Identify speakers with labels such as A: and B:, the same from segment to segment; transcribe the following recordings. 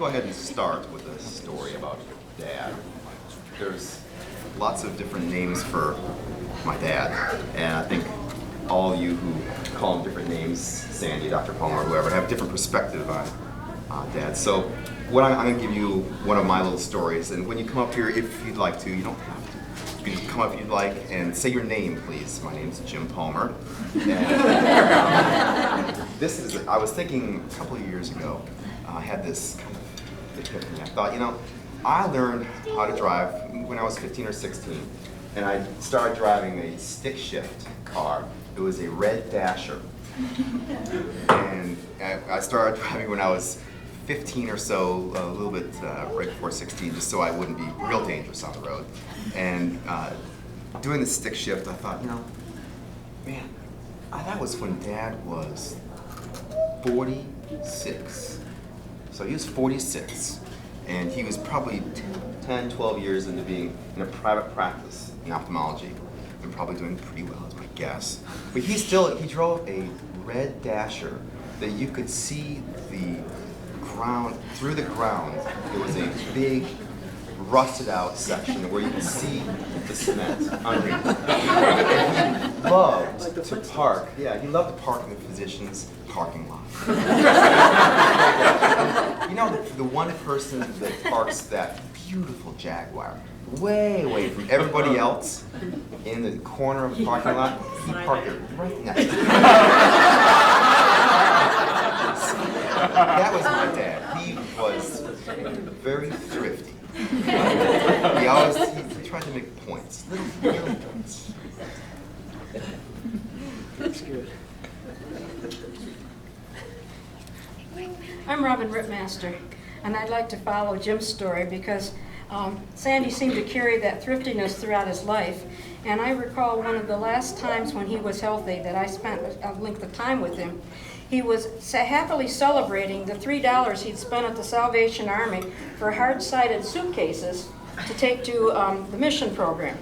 A: Go ahead and start with a story about Dad. There's lots of different names for my dad, and I think all you who call him different names, Sandy, Dr. Palmer, whoever, have different perspective on Dad. So I'm going to give you one of my little stories, and when you come up here, if you'd like to, you don't have to. You can just come up if you'd like and say your name, please. My name's Jim Palmer. And, I was thinking a couple of years ago, I had this kind of epiphany. I thought, I learned how to drive when I was 15 or 16, and I started driving a stick shift car. It was a red Dasher, and I started driving when I was 15 or so, a little bit right before 16, just so I wouldn't be real dangerous on the road. And doing the stick shift, I thought, man, that was when Dad was 46. So he was 46, and he was probably 10, 12 years into being in a private practice in ophthalmology, and probably doing pretty well, is my guess. But he drove a red Dasher that you could see the ground, through the ground, there was a big rusted out section where you could see the cement underneath. And he loved to park. Yeah, he loved to park in the physician's parking lot. The one person that parks that beautiful Jaguar way away from everybody else in the corner of the parking lot, he parked it right next to him. That was my dad. He was very thrifty. He tried to make points, little points.
B: That's good.
C: I'm Robin Ripmaster, and I'd like to follow Jim's story because Sandy seemed to carry that thriftiness throughout his life. And I recall one of the last times when he was healthy that I spent a length of time with him. He was happily celebrating the $3 he'd spent at the Salvation Army for hard-sided suitcases to take to the mission program.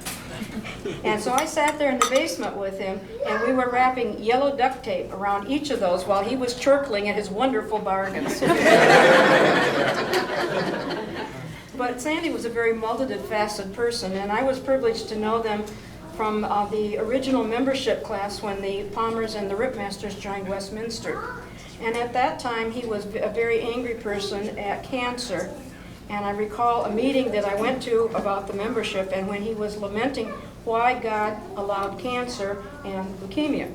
C: And so I sat there in the basement with him, and we were wrapping yellow duct tape around each of those while he was chortling at his wonderful bargains. But Sandy was a very multifaceted person, and I was privileged to know them from the original membership class when the Palmers and the Ripmasters joined Westminster. And at that time, he was a very angry person at cancer. And I recall a meeting that I went to about the membership, and when he was lamenting why God allowed cancer and leukemia.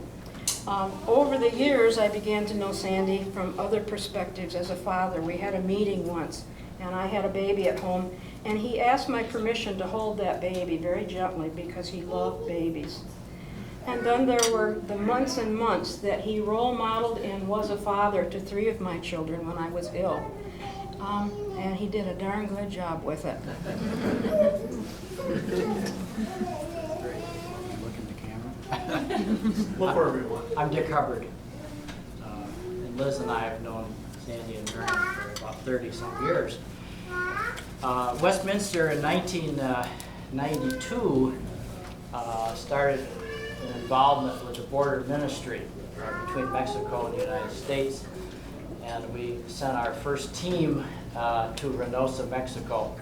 C: Over the years, I began to know Sandy from other perspectives as a father. We had a meeting once, and I had a baby at home, and he asked my permission to hold that baby very gently because he loved babies. And then there were the months and months that he role modeled and was a father to 3 of my children when I was ill. And he did a darn good job with it.
B: Look in the camera.
D: Look for everyone.
B: I'm Dick Hubbard. And Liz and I have known Sandy and Mary for about 30-some years. Westminster in 1992 started an involvement with the border ministry between Mexico and the United States. And we sent our first team to Reynosa, Mexico.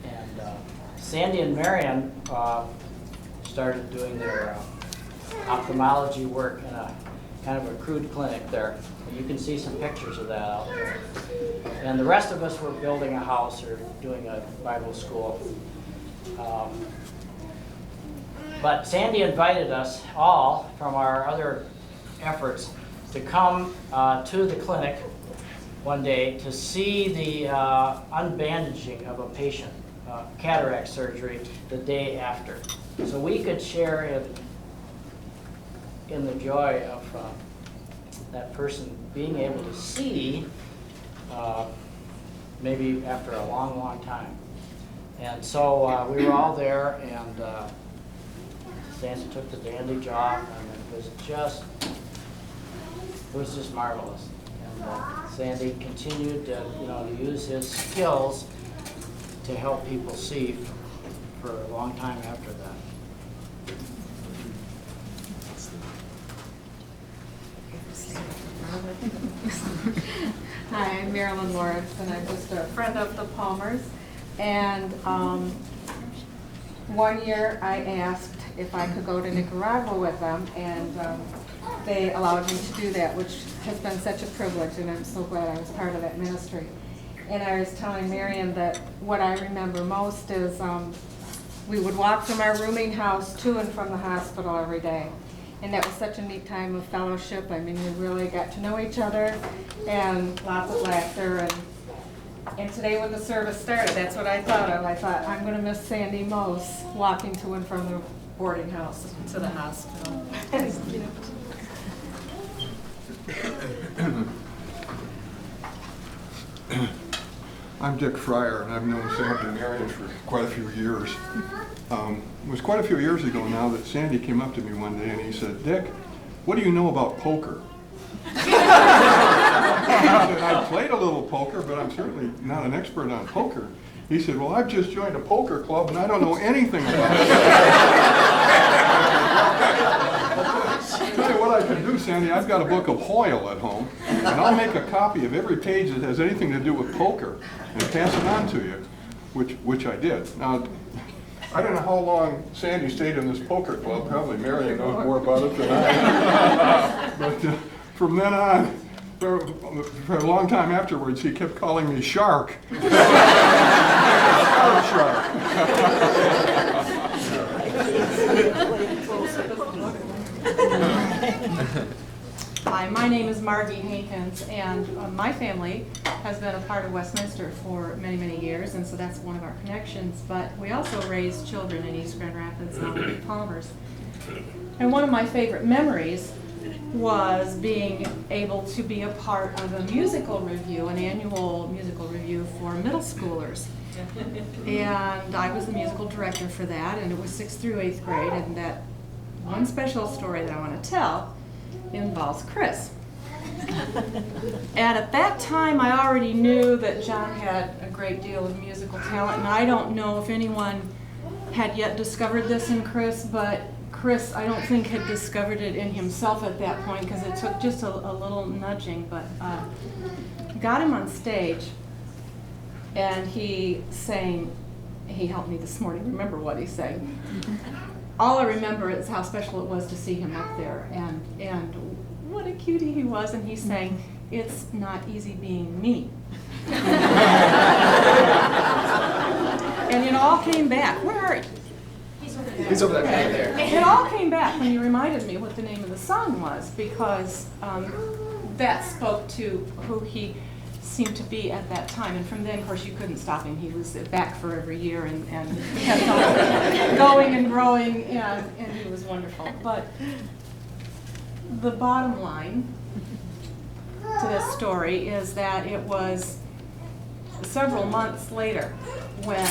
B: And Sandy and Marion started doing their ophthalmology work in a kind of a crude clinic there. And you can see some pictures of that out there. And the rest of us were building a house or doing a Bible school. But Sandy invited us all from our other efforts to come to the clinic one day to see the unbandaging of a patient, cataract surgery, the day after. So we could share in the joy of that person being able to see maybe after a long, long time. And so we were all there, and Sandy took the bandage off, and it was just marvelous. And Sandy continued to use his skills to help people see for a long time after that.
D: Hi, I'm Marilyn Lawrence, and I'm just a friend of the Palmers. And one year I asked if I could go to Nicaragua with them, and they allowed me to do that, which has been such a privilege, and I'm so glad I was part of that ministry. And I was telling Marion that what I remember most is we would walk from our rooming house to and from the hospital every day. And that was such a neat time of fellowship. I mean, we really got to know each other, and lots of laughter. And today when the service started, that's what I thought of. I thought, I'm going to miss Sandy most, walking to and from the boarding house to the hospital.
E: I'm Dick Fryer, and I've known Sandy and Marion for quite a few years. It was quite a few years ago now that Sandy came up to me one day and he said, "Dick, what do you know about poker?" I said, "I played a little poker, but I'm certainly not an expert on poker." He said, "Well, I've just joined a poker club and I don't know anything about it." I'll tell you what I can do, Sandy. I've got a book of Hoyle at home, and I'll make a copy of every page that has anything to do with poker and pass it on to you, which I did. Now, I don't know how long Sandy stayed in this poker club. Probably Marion knows more about it than I. But from then on, for a long time afterwards, he kept calling me Shark. Shark.
D: Hi, my name is Margie Hankins, and my family has been a part of Westminster for many, many years, and so that's one of our connections. But we also raised children in East Grand Rapids, now in Palmers. And one of my favorite memories was being able to be a part of a musical review, an annual musical review for middle schoolers. And I was the musical director for that, and it was 6th through 8th grade, and that one special story that I want to tell involves Chris. And at that time, I already knew that John had a great deal of musical talent, and I don't know if anyone had yet discovered this in Chris, but Chris, I don't think, had discovered it in himself at that point, because it took just a little nudging, but got him on stage, and he sang. He helped me this morning remember what he sang. All I remember is how special it was to see him up there, and what a cutie he was, and he sang, "It's not easy being me." And it all came back. Where are you?
A: He's over there.
D: It all came back when you reminded me what the name of the song was, because that spoke to who he seemed to be at that time. And from then, of course, you couldn't stop him. He was back for every year and kept on going and growing, and he was wonderful. But the bottom line to this story is that it was several months later when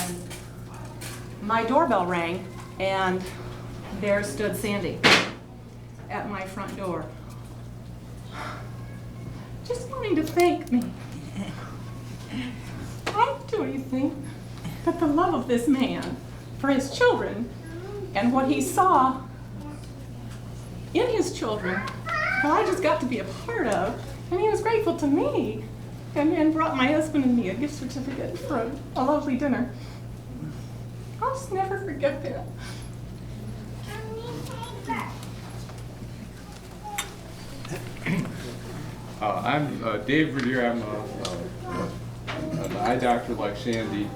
D: my doorbell rang, and there stood Sandy at my front door, just wanting to thank me. I don't do anything but the love of this man for his children and what he saw in his children, well, I just got to be a part of, and he was grateful to me, and brought my husband and me a gift certificate for a lovely dinner. I'll just never forget that.
F: I'm Dave Verdier. I'm an eye doctor like Sandy,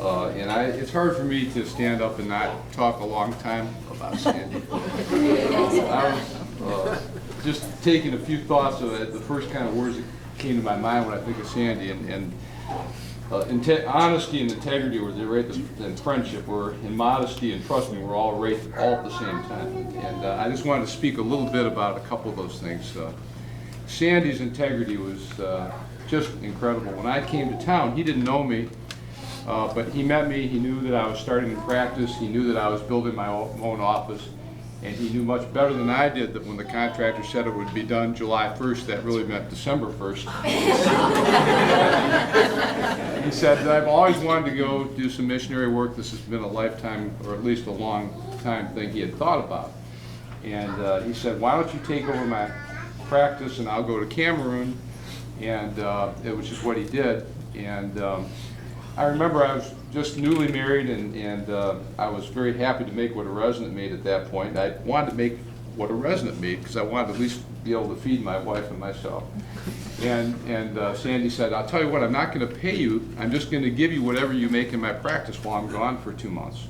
F: and it's hard for me to stand up and not talk a long time about Sandy. I was just taking a few thoughts of it. The first kind of words that came to my mind when I think of Sandy, and honesty and integrity were right, and friendship were, and modesty and trust me were all right all at the same time. And I just wanted to speak a little bit about a couple of those things. Sandy's integrity was just incredible. When I came to town, he didn't know me, but he met me. He knew that I was starting to practice. He knew that I was building my own office, and he knew much better than I did that when the contractor said it would be done July 1st, that really meant December 1st. He said, "I've always wanted to go do some missionary work. This has been a lifetime, or at least a long time thing he had thought about." And he said, "Why don't you take over my practice and I'll go to Cameroon and it was just what he did. And I remember I was just newly married, and I was very happy to make what a resident made at that point. I wanted to make what a resident made because I wanted to at least be able to feed my wife and myself. And Sandy said, I'll tell you what, I'm not going to pay you. I'm just going to give you whatever you make in my practice while I'm gone for 2 months.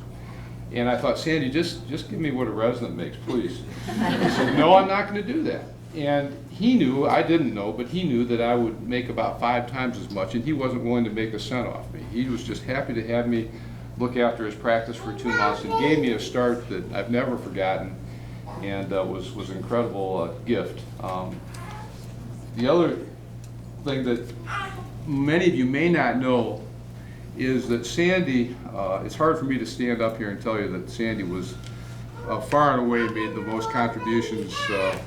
F: And I thought, Sandy, just give me what a resident makes, please. He said, no, I'm not going to do that. And he knew, I didn't know, but he knew that I would make about 5 times as much, and he wasn't willing to make a cent off me. He was just happy to have me look after his practice for 2 months and gave me a start that I've never forgotten, and was an incredible gift. The other thing that many of you may not know is that Sandy, it's hard for me to stand up here and tell you that Sandy was far and away made the most contributions at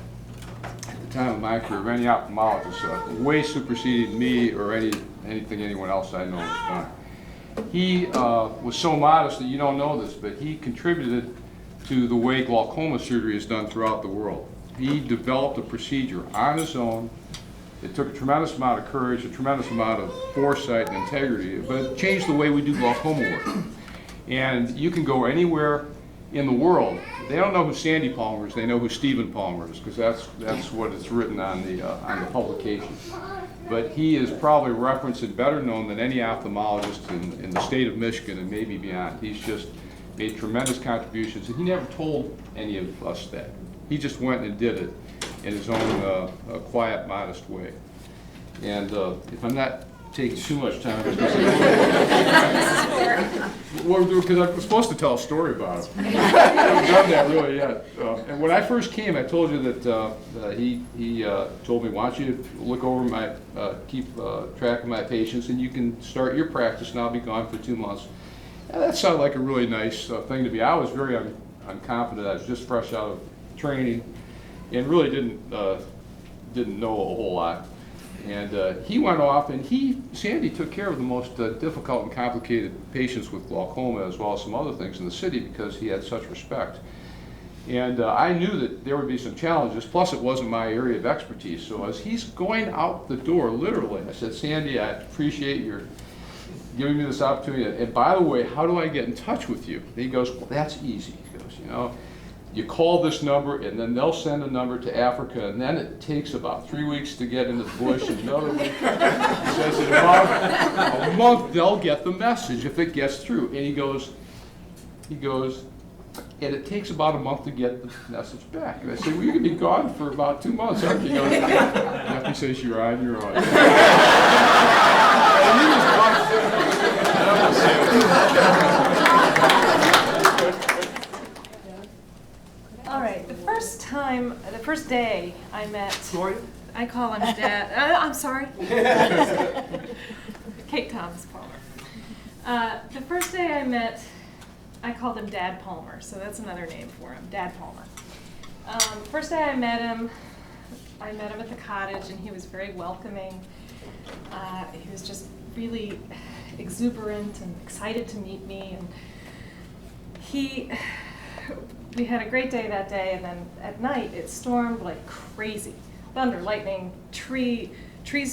F: the time of my career of any ophthalmologist, way superseded me or anything anyone else I know has done. He was so modest that you don't know this, but he contributed to the way glaucoma surgery is done throughout the world. He developed a procedure on his own. It took a tremendous amount of courage, a tremendous amount of foresight and integrity, but it changed the way we do glaucoma work. And you can go anywhere in the world. They don't know who Sandy Palmer is, they know who Stephen Palmer is, because that's what is written on the publication. But he is probably referenced and better known than any ophthalmologist in the state of Michigan and maybe beyond. He's just made tremendous contributions, and he never told any of us that. He just went and did it in his own quiet, modest way. And if I'm not taking too much time, because I'm supposed to tell a story about him. I haven't done that really yet. And when I first came, I told you that he told me, why don't you look over my, keep track of my patients, and you can start your practice, and I'll be gone for 2 months. And that sounded like a really nice thing to be. I was very unconfident. I was just fresh out of training, and really didn't know a whole lot. And he went off, and Sandy took care of the most difficult and complicated patients with glaucoma, as well as some other things in the city, because he had such respect. And I knew that there would be some challenges, plus it wasn't my area of expertise. So as he's going out the door, literally, I said, Sandy, I appreciate your giving me this opportunity. And by the way, how do I get in touch with you? And he goes, well, that's easy. He goes, you know, you call this number, and then they'll send a number to Africa, and then it takes about 3 weeks to get into the bush, and another week. He says in about a month they'll get the message if it gets through. And he goes, and it takes about a month to get the message back. And I say, well, you're going to be gone for about 2 months, aren't you? He goes, and he says, you're on your own. And he was
G: All right, the first day I met, I call him Dad, I'm sorry. Kate Thomas Palmer. The first day I met, I called him Dad Palmer, so that's another name for him, Dad Palmer. First day I met him at the cottage, and he was very welcoming. He was just really exuberant and excited to meet me, and we had a great day that day, and then at night it stormed like crazy. Thunder, lightning, trees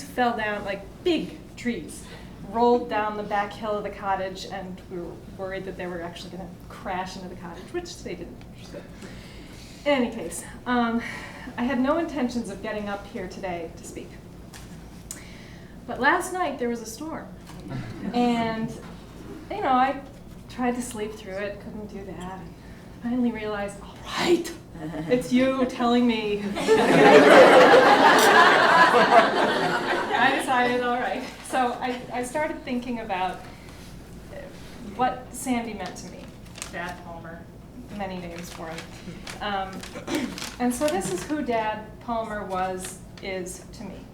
G: fell down, like big trees, rolled down the back hill of the cottage, and we were worried that they were actually going to crash into the cottage, which they didn't. In any case, I had no intentions of getting up here today to speak. But last night there was a storm, and you know, I tried to sleep through it, couldn't do that. Finally realized, all right, it's you telling me. I decided, all right. So I started thinking about what Sandy meant to me, Dad Palmer, many names for him. And so this is who Dad Palmer is to me.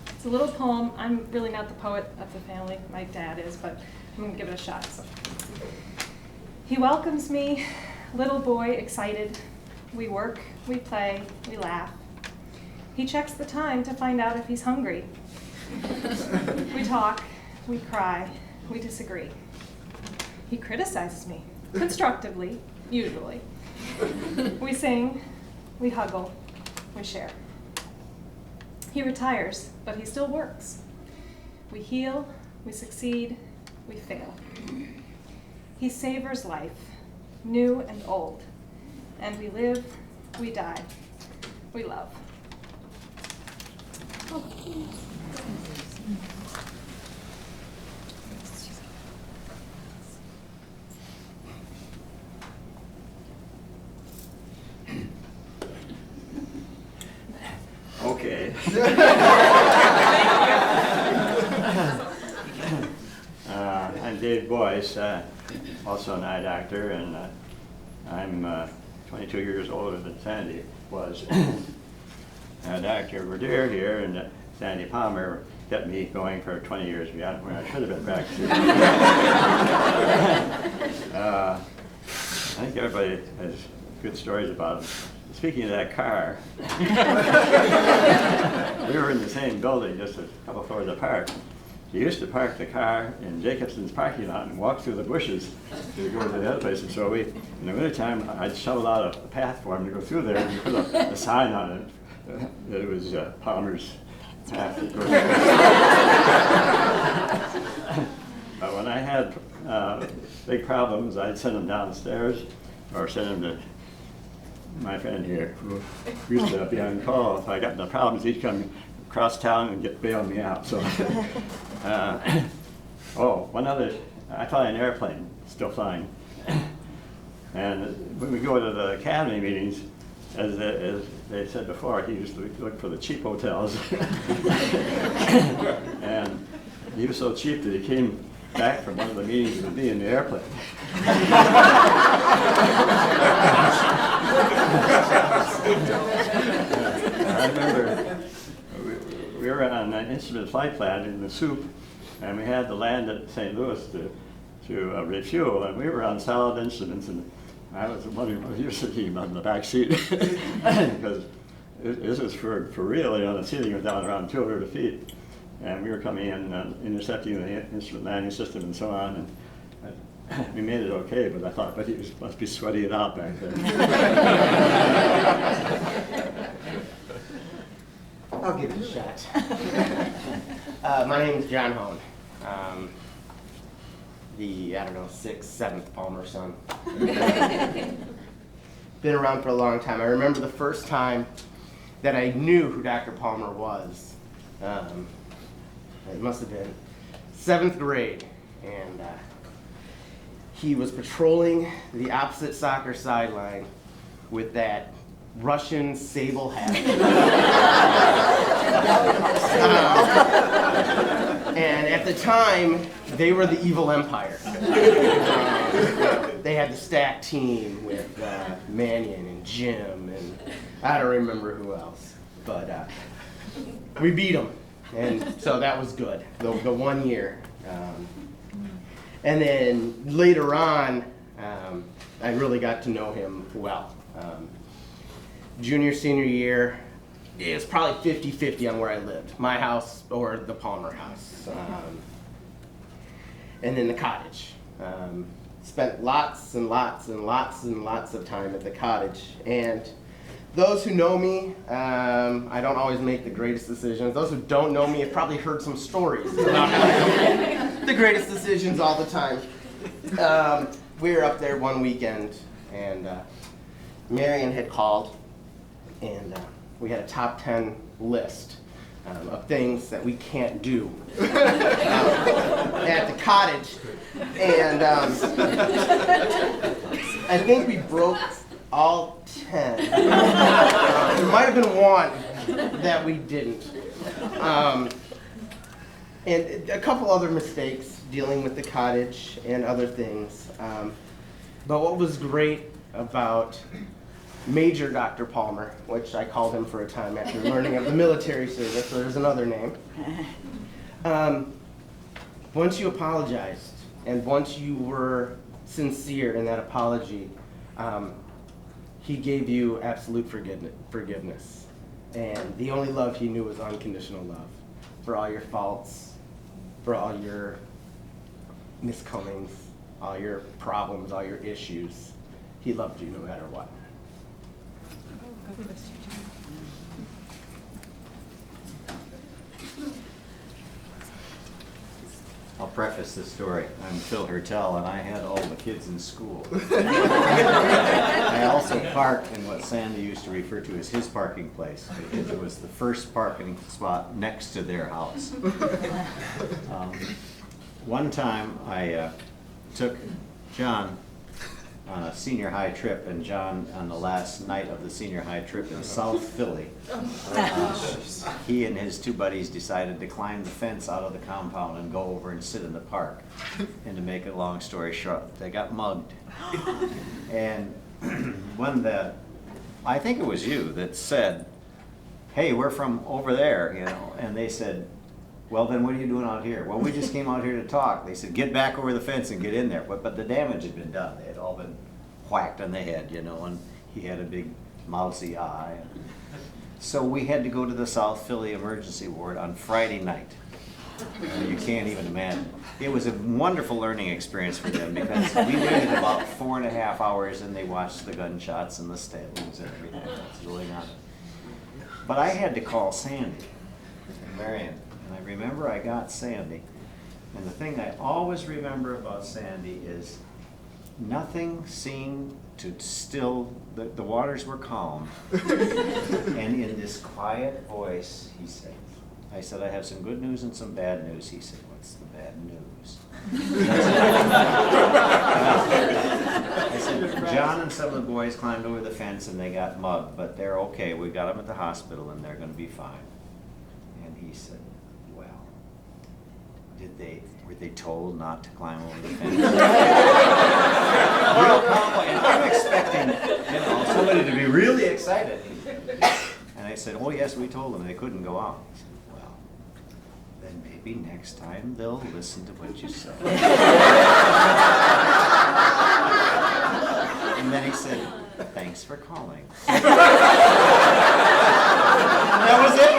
G: It's a little poem. I'm really not the poet of the family, my dad is, but I'm going to give it a shot. So. He welcomes me, little boy, excited. We work, we play, we laugh. He checks the time to find out if he's hungry. We talk, we cry, we disagree. He criticizes me, constructively, usually. We sing, we huggle, we share. He retires, but he still works. We heal, we succeed, we fail. He savors life, new and old, and we live, we die, we love.
H: Okay. I'm Dave Boyce, also an eye doctor, and I'm 22 years older than Sandy was. Dr. Verdeer here and Sandy Palmer kept me going for 20 years beyond when I should have been back. I think everybody has good stories about it. Speaking of that car, we were in the same building just a couple floors apart. You used to park the car in Jacobson's parking lot and walk through the bushes to go to the other place. And so we, in the wintertime, I'd shovel out a path for him to go through there and put a sign on it that it was Palmer's path. But when I had big problems, I'd send them downstairs or send them to my friend here, who used to be on call. If I got into problems, he'd come across town and bail me out. So, one other, I fly an airplane, still flying. And when we go to the academy meetings, as they said before, he used to look for the cheap hotels. And he was so cheap that he came back from one of the meetings with me in the airplane. I remember we were on an instrument flight plan in the soup, and we had to land at St. Louis to refuel, and we were on solid instruments, and I was wondering what you were sitting about in the back seat, because this was for real. You know, the ceiling was down around 200 feet, and we were coming in intercepting the instrument landing system and so on, and we made it okay, but I thought, but he must be sweating it out back there.
I: I'll give it a shot. My name is John Hone. The, 6th, 7th Palmer son. Been around for a long time. I remember the first time that I knew who Dr. Palmer was. It must have been 7th grade, and he was patrolling the opposite soccer sideline with that Russian sable hat. And at the time, they were the evil empire. They had the stack team with Mannion and Jim, and I don't remember who else. But we beat them, and so that was good, the 1 year. And then later on, I really got to know him well. Junior, senior year, it was probably 50-50 on where I lived, my house or the Palmer house. And then the cottage. Spent lots and lots and lots and lots of time at the cottage. And those who know me, I don't always make the greatest decisions. Those who don't know me have probably heard some stories about how I don't make the greatest decisions all the time. We were up there one weekend, and Marion had called, and we had a top 10 list of things that we can't do at the cottage. And I think we broke all 10. There might have been one that we didn't. And a couple other mistakes dealing with the cottage and other things. But what was great about Major Dr. Palmer, which I called him for a time after learning of the military service, so there's another name. Once you apologized, and once you were sincere in that apology, he gave you absolute forgiveness. And the only love he knew was unconditional love for all your faults, for all your miscomings, all your problems, all your issues. He loved you no matter what.
J: I'll preface this story. I'm Phil Hertel, and I had all the kids in school. I also parked in what Sandy used to refer to as his parking place, because it was the first parking spot next to their house. One time I took John on a senior high trip, and John, on the last night of the senior high trip in South Philly, he and his two buddies decided to climb the fence out of the compound and go over and sit in the park. And to make a long story short, they got mugged. And I think it was you that said, "Hey, we're from over there," you know, and they said, "Well, then what are you doing out here?" "Well, we just came out here to talk." They said, "Get back over the fence and get in there." But the damage had been done. They had all been whacked on the head, you know, and he had a big mousy eye. So we had to go to the South Philly emergency ward on Friday night. You can't even imagine. It was a wonderful learning experience for them, because we waited about 4.5 hours and they watched the gunshots and the stabbings and everything that's going on. But I had to call Sandy and Marion. And I remember I got Sandy, and the thing I always remember about Sandy is nothing seemed to still, the waters were calm, and in this quiet voice he said, I said, "I have some good news and some bad news." He said, "What's the bad news?" I said, "John and some of the boys climbed over the fence and they got mugged, but they're okay. We got them at the hospital and they're going to be fine." And he said, "Well, were they told not to climb over the fence?" Real calm, and I'm expecting, you know, somebody to be really excited. And I said, "Oh yes, we told them they couldn't go out." He said, "Well, then maybe next time they'll listen to what you say." And then he said, "Thanks for calling." That was it.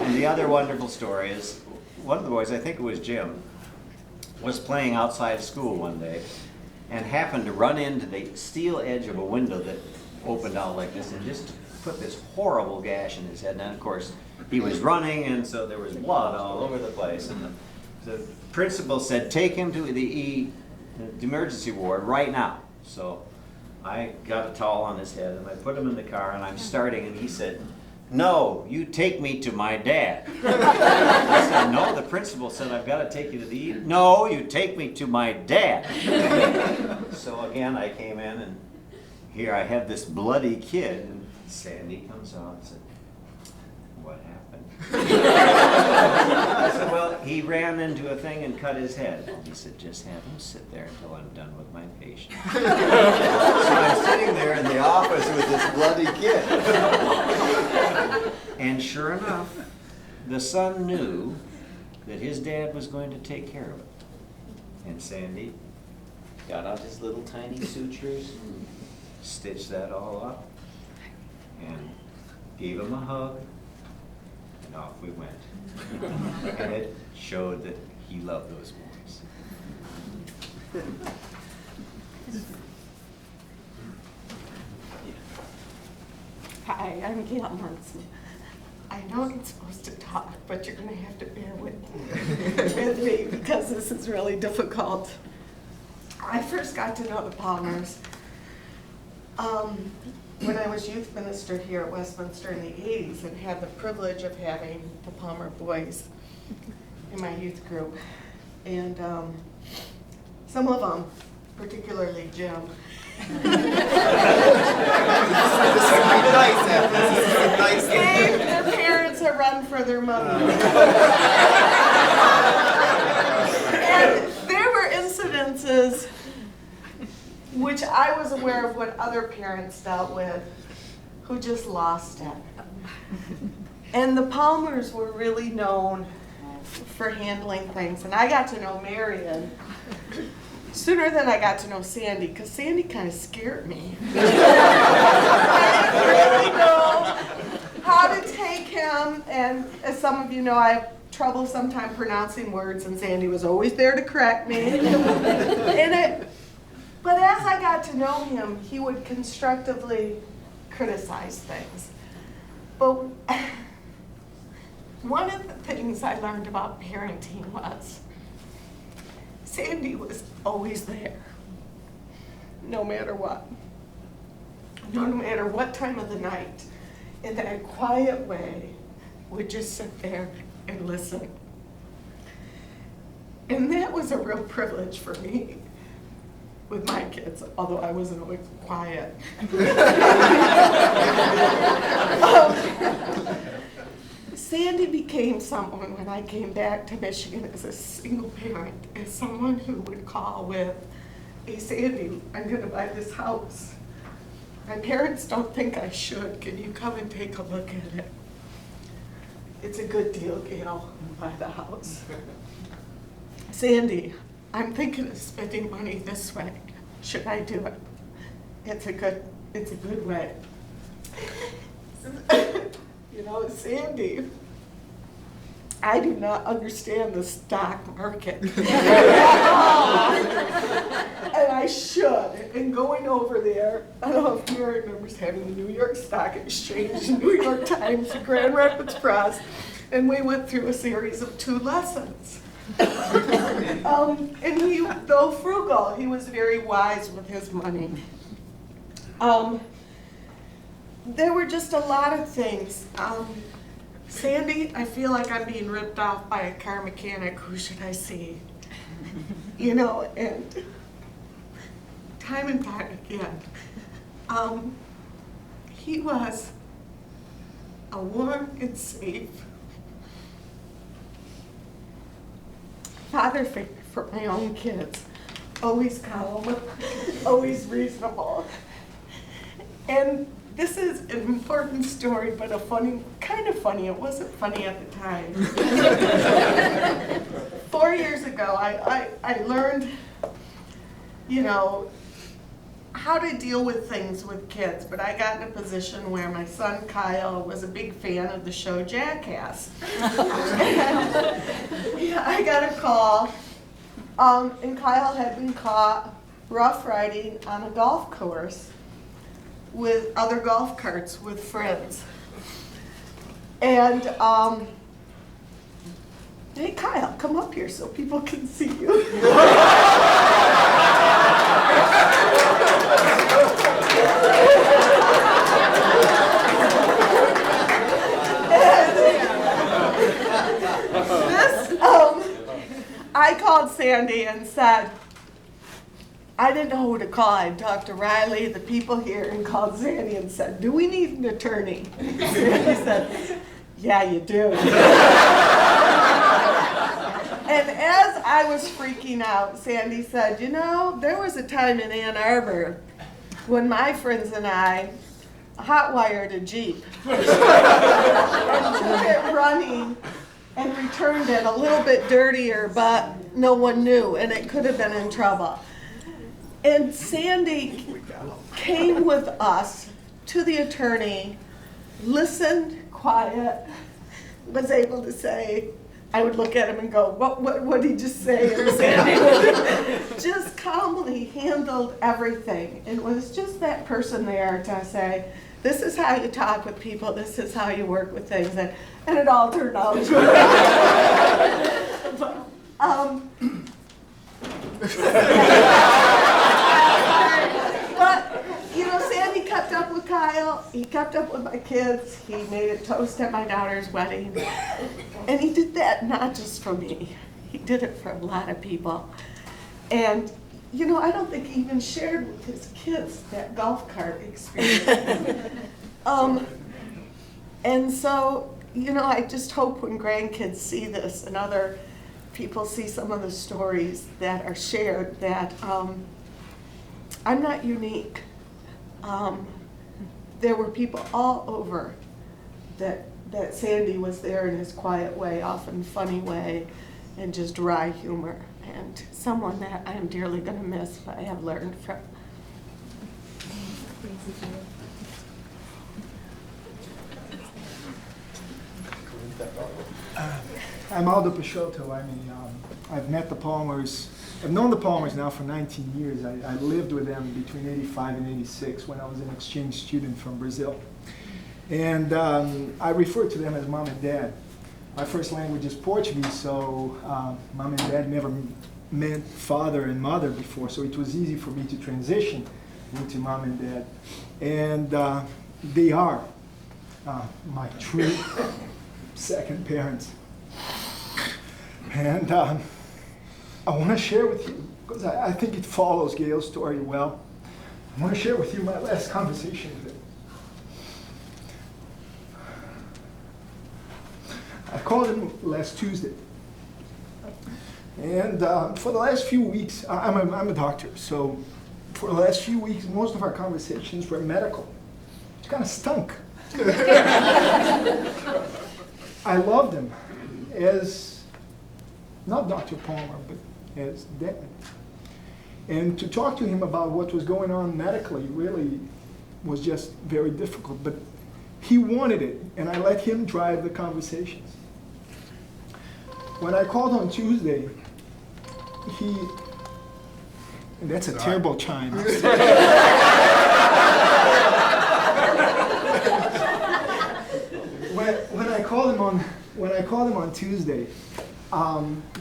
J: And the other wonderful story is, one of the boys, I think it was Jim, was playing outside school one day and happened to run into the steel edge of a window that opened out like this and just put this horrible gash in his head. And then, of course, he was running, and so there was blood all over the place. And the principal said, "Take him to the emergency ward right now." So I got a towel on his head, and I put him in the car, and I'm starting, and he said, "No, you take me to my dad." I said, "No, the principal said I've got to take you to the No, you take me to my dad." So again, I came in, and here I have this bloody kid, and Sandy comes out and said, "What happened?" I said, "Well, he ran into a thing and cut his head." He said, "Just have him sit there until I'm done with my patient."
A: So I'm sitting there in the office with this bloody kid.
J: And sure enough, the son knew that his dad was going to take care of it. And Sandy got out his little tiny sutures and stitched that all up and gave him a hug, and off we went. And it showed that he loved those boys.
K: Hi, I'm Gail Munson. I know I'm supposed to talk, but you're going to have to bear with me because this is really difficult. I first got to know the Palmers when I was youth minister here at Westminster in the 80s and had the privilege of having the Palmer boys in my youth group. And some of them, particularly Jim, gave their parents a run for their money. And there were incidences which I was aware of what other parents dealt with who just lost it. And the Palmers were really known for handling things. And I got to know Marion sooner than I got to know Sandy, because Sandy kind of scared me. I didn't really know how to take him, and as some of you know, I have trouble sometimes pronouncing words, and Sandy was always there to correct me. But as I got to know him, he would constructively criticize things. But one of the things I learned about parenting was Sandy was always there, no matter what. No matter what time of the night, in that quiet way, would just sit there and listen. And that was a real privilege for me with my kids, although I wasn't always quiet. Sandy became someone when I came back to Michigan as a single parent, as someone who would call with, "Hey Sandy, I'm gonna buy this house. My parents don't think I should. Can you come and take a look at it? It's a good deal, Gail, buy the house. Sandy, I'm thinking of spending money this way. Should I do it? It's a good way." You know, Sandy, I do not understand the stock market and I should. And going over there, I don't know if Mary remembers having the New York Stock Exchange, the New York Times, the Grand Rapids Press, and we went through a series of 2 lessons. And he, though frugal, he was very wise with his money. There were just a lot of things. Sandy, I feel like I'm being ripped off by a car mechanic. Who should I see? You know, and time and time again, he was a warm and safe father figure for my own kids. Always calm, always reasonable. And this is an important story, but a funny, kind of funny. It wasn't funny at the time. 4 years ago, I learned, you know, how to deal with things with kids, but I got in a position where my son Kyle was a big fan of the show Jackass. Yeah, I got a call, and Kyle had been caught rough riding on a golf course with other golf carts with friends. And, hey Kyle, come up here so people can see you. I called Sandy and said, I didn't know who to call. I talked to Riley, the people here, and called Sandy and said, "Do we need an attorney?" Sandy said, "Yeah, you do." And as I was freaking out, Sandy said, "You know, there was a time in Ann Arbor when my friends and I hot-wired a Jeep and took it running and returned it a little bit dirtier, but no one knew, and it could have been in trouble." And Sandy came with us to the attorney, listened, quiet, was able to say, I would look at him and go, what did he just say? And Sandy would just calmly handled everything. And was just that person there to say, this is how you talk with people, this is how you work with things. And it all turned out good. But, you know, Sandy kept up with Kyle, he kept up with my kids, he made a toast at my daughter's wedding. And he did that not just for me, he did it for a lot of people. And, you know, I don't think he even shared with his kids that golf cart experience. And so, you know, I just hope when grandkids see this and other people see some of the stories that are shared that I'm not unique. There were people all over that Sandy was there in his quiet way, often funny way, and just dry humor, and someone that I am dearly going to miss, but I have learned from.
L: I'm Aldo Peixoto. I've met the Palmers. I've known the Palmers now for 19 years. I lived with them between '85 and '86 when I was an exchange student from Brazil. And I refer to them as mom and dad. My first language is Portuguese, so mom and dad never meant father and mother before, so it was easy for me to transition into mom and dad. And they are my true second parents. And I want to share with you, because I think it follows Gail's story well, I want to share with you my last conversation with him. I called him last Tuesday. And for the last few weeks, I'm a doctor, so for the last few weeks, most of our conversations were medical. It kind of stunk. I loved him as, not Dr. Palmer, but as Dad. And to talk to him about what was going on medically really was just very difficult. But he wanted it, and I let him drive the conversations. When I called on Tuesday, and that's a terrible chime. When I called him on Tuesday,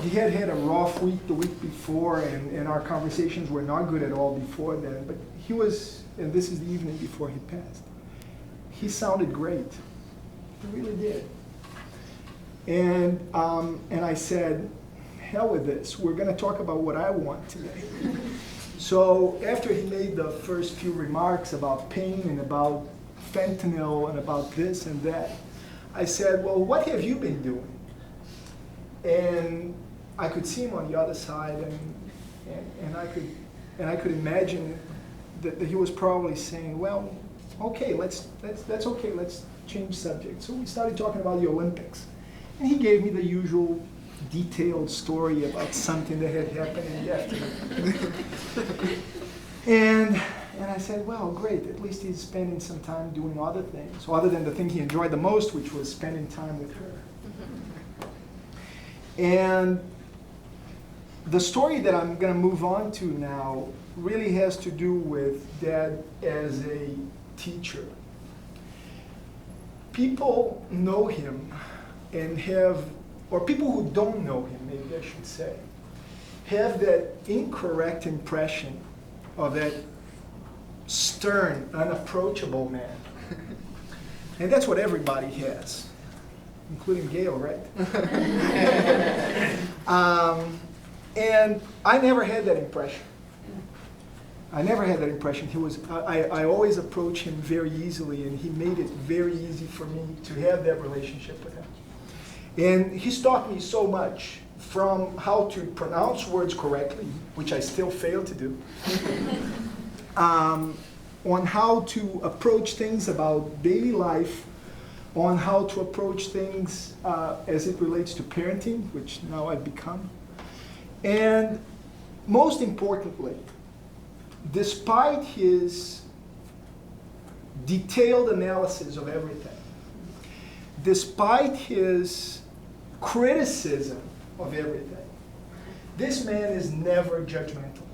L: he had had a rough week the week before, and our conversations were not good at all before then. But he was, and this is the evening before he passed, he sounded great. He really did. And I said, hell with this. We're going to talk about what I want today. So after he made the first few remarks about pain and about fentanyl and about this and that, I said, well, what have you been doing? And I could see him on the other side, and I could imagine that he was probably saying, well, okay, that's okay, let's change subject. So we started talking about the Olympics. And he gave me the usual detailed story about something that had happened in the afternoon. And I said, well, great, at least he's spending some time doing other things, other than the thing he enjoyed the most, which was spending time with her. And the story that I'm going to move on to now really has to do with Dad as a teacher. People know him and have, or people who don't know him, maybe I should say, have that incorrect impression of that stern, unapproachable man. And that's what everybody has, including Gail, right? And I never had that impression. I never had that impression. I always approach him very easily, and he made it very easy for me to have that relationship with him. And he's taught me so much, from how to pronounce words correctly, which I still fail to do, on how to approach things about daily life, on how to approach things as it relates to parenting, which now I've become. And most importantly, despite his detailed analysis of everything, despite his criticism of everything, this man is never judgmental.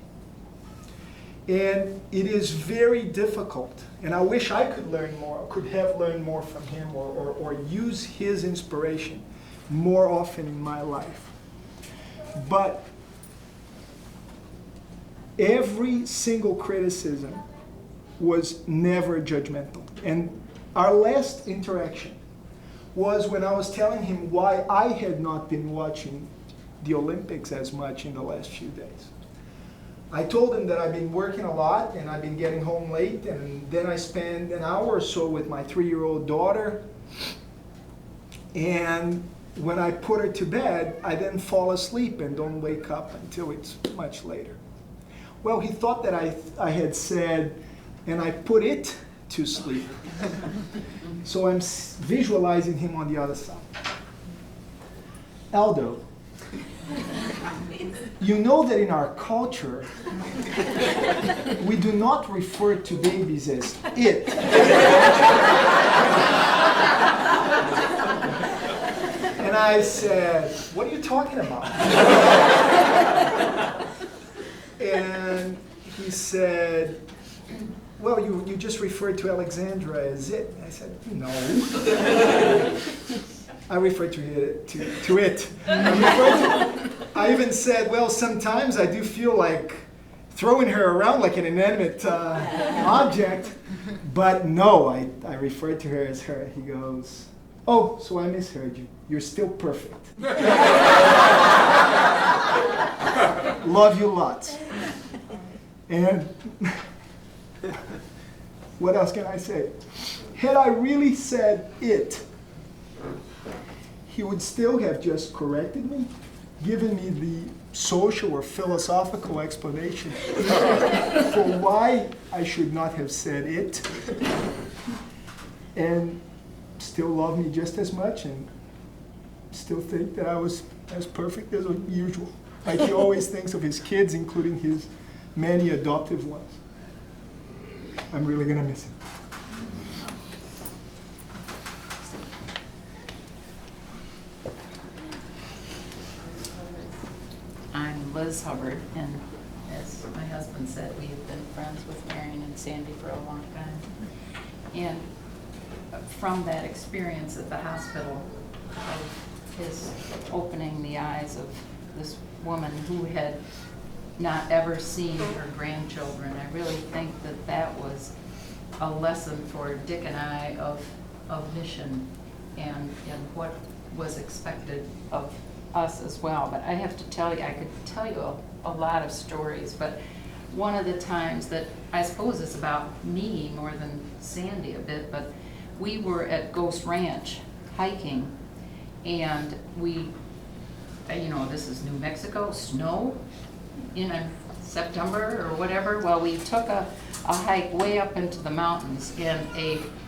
L: And it is very difficult, and I wish I could learn more, could have learned more from him, or use his inspiration more often in my life. But every single criticism was never judgmental. And our last interaction was when I was telling him why I had not been watching the Olympics as much in the last few days. I told him that I've been working a lot and I've been getting home late, and then I spend an hour or so with my 3-year-old daughter, and when I put her to bed, I then fall asleep and don't wake up until it's much later. Well, he thought that I had said, and I put it to sleep. So I'm visualizing him on the other side. Aldo, you know that in our culture, we do not refer to babies as it. And I said, what are you talking about? And he said, well, you just referred to Alexandra as it. I said, no. I referred to it. I even said, well, sometimes I do feel like throwing her around like an inanimate object, but no, I referred to her as her. He goes, oh, so I misheard you. You're still perfect. Love you lots. And what else can I say? Had I really said it, he would still have just corrected me, given me the social or philosophical explanation for why I should not have said it, and still love me just as much and still think that I was as perfect as usual. Like he always thinks of his kids, including his many adoptive ones. I'm really gonna miss him.
M: I'm Liz Hubbard, and as my husband said, we have been friends with Marion and Sandy for a long time. And from that experience at the hospital, of his opening the eyes of this woman who had not ever seen her grandchildren, I really think that that was a lesson for Dick and I of mission and what was expected of us as well. But I have to tell you, I could tell you a lot of stories, but one of the times that I suppose it's about me more than Sandy a bit, but we were at Ghost Ranch hiking, and we, this is New Mexico, snow in September or whatever. Well, we took a hike way up into the mountains, and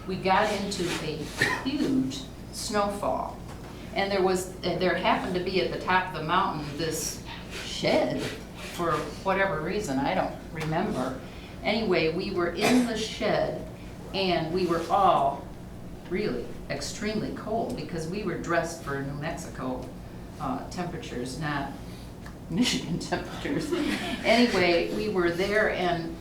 M: we got into a huge snowfall. And there happened to be at the top of the mountain this shed for whatever reason, I don't remember. Anyway, we were in the shed and we were all really extremely cold because we were dressed for New Mexico temperatures, not Michigan temperatures. Anyway, we were there, and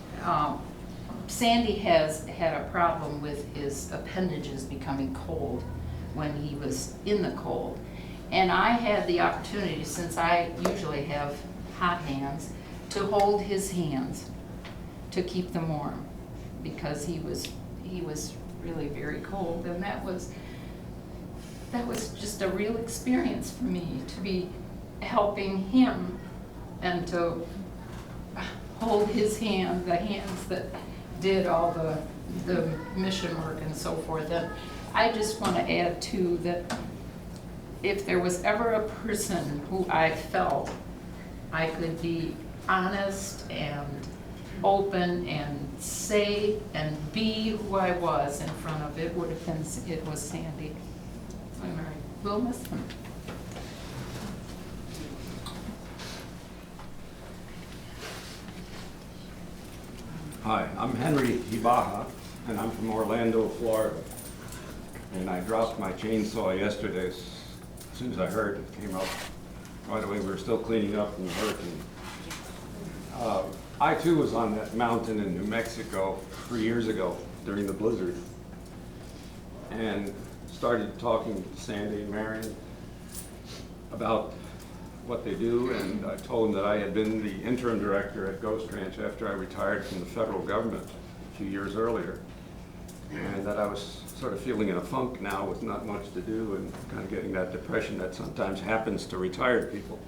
M: Sandy has had a problem with his appendages becoming cold when he was in the cold. And I had the opportunity, since I usually have hot hands, to hold his hands to keep them warm because he was really very cold, and that was just a real experience for me to be helping him and to hold his hand, the hands that did all the mission work and so forth. And I just want to add too that if there was ever a person who I felt I could be honest and open and say and be who I was in front of, it was Sandy. We'll miss him.
N: Hi, I'm Henry Ibaha, and I'm from Orlando, Florida. And I dropped my chainsaw yesterday as soon as I heard it came up. Right away, we were still cleaning up from the hurricane. I too was on that mountain in New Mexico 3 years ago during the blizzard, and started talking to Sandy and Marion about what they do, and I told them that I had been the interim director at Ghost Ranch after I retired from the federal government a few years earlier, and that I was sort of feeling in a funk now with not much to do and kind of getting that depression that sometimes happens to retired people.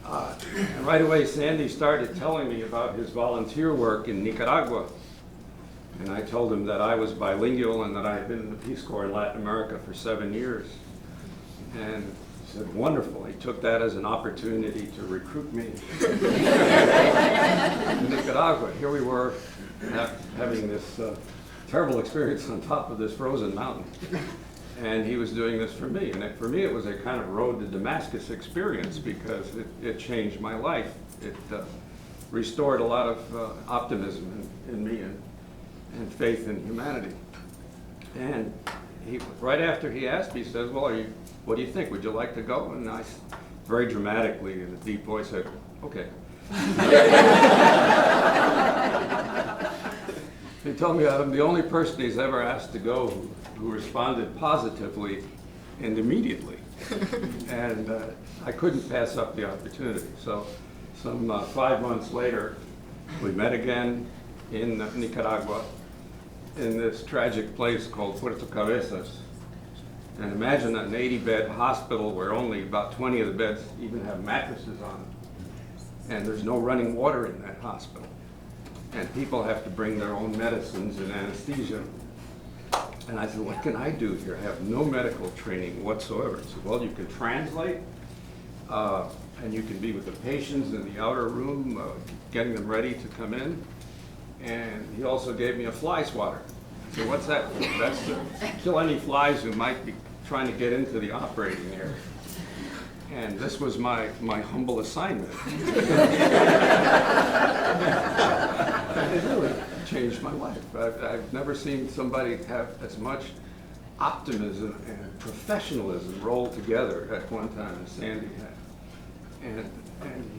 N: And right away, Sandy started telling me about his volunteer work in Nicaragua. And I told him that I was bilingual and that I had been in the Peace Corps in Latin America for 7 years. And he said, wonderful. He took that as an opportunity to recruit me. In Nicaragua, here we were having this terrible experience on top of this frozen mountain. And he was doing this for me. And for me, it was a kind of road to Damascus experience because it changed my life. It restored a lot of optimism in me and faith in humanity. And right after he asked me, he says, well, what do you think? Would you like to go? And I very dramatically, in a deep voice, said, okay. He told me I'm the only person he's ever asked to go who responded positively and immediately. And I couldn't pass up the opportunity. So some 5 months later, we met again in Nicaragua in this tragic place called Puerto Cabezas. And imagine an 80-bed hospital where only about 20 of the beds even have mattresses on them. And there's no running water in that hospital. And people have to bring their own medicines and anesthesia. And I said, what can I do here? I have no medical training whatsoever. He said, well, you can translate, and you can be with the patients in the outer room, getting them ready to come in. And he also gave me a fly swatter. So what's that for? That's to kill any flies who might be trying to get into the operating area. And this was my humble assignment. It really changed my life. I've never seen somebody have as much optimism and professionalism rolled together at one time as Sandy had. And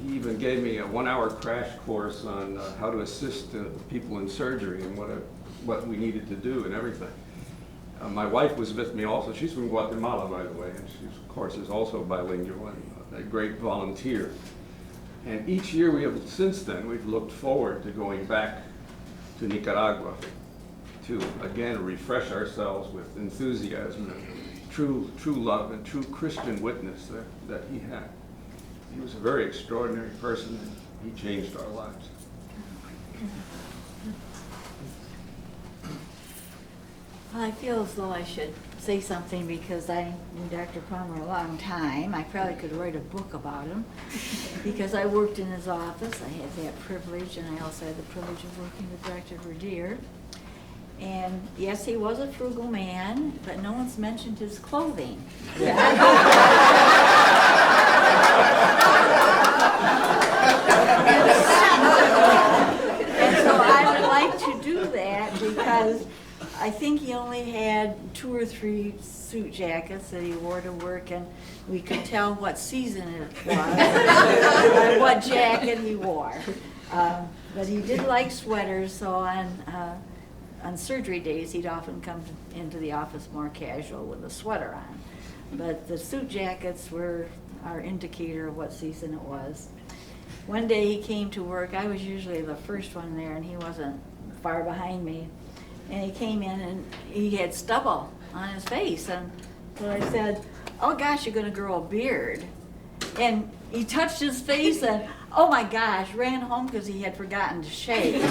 N: he even gave me a 1-hour crash course on how to assist people in surgery and what we needed to do and everything. My wife was with me also. She's from Guatemala, by the way, and she, of course, is also bilingual and a great volunteer. And each year since then, we've looked forward to going back to Nicaragua to, again, refresh ourselves with enthusiasm and true love and true Christian witness that he had. He was a very extraordinary person, and he changed our lives.
O: Well, I feel as though I should say something because I knew Dr. Palmer a long time. I probably could write a book about him because I worked in his office. I had that privilege, and I also had the privilege of working with Dr. Verdier. And yes, he was a frugal man, but no one's mentioned his clothing. And so I would like to do that because I think he only had 2 or 3 suit jackets that he wore to work, and we could tell what season it was by what jacket he wore. But he did like sweaters, so on surgery days he'd often come into the office more casual with a sweater on. But the suit jackets were our indicator of what season it was. One day he came to work. I was usually the first one there, and he wasn't far behind me. And he came in and he had stubble on his face. And so I said, oh gosh, you're gonna grow a beard. And he touched his face and, oh my gosh, ran home because he had forgotten to shave.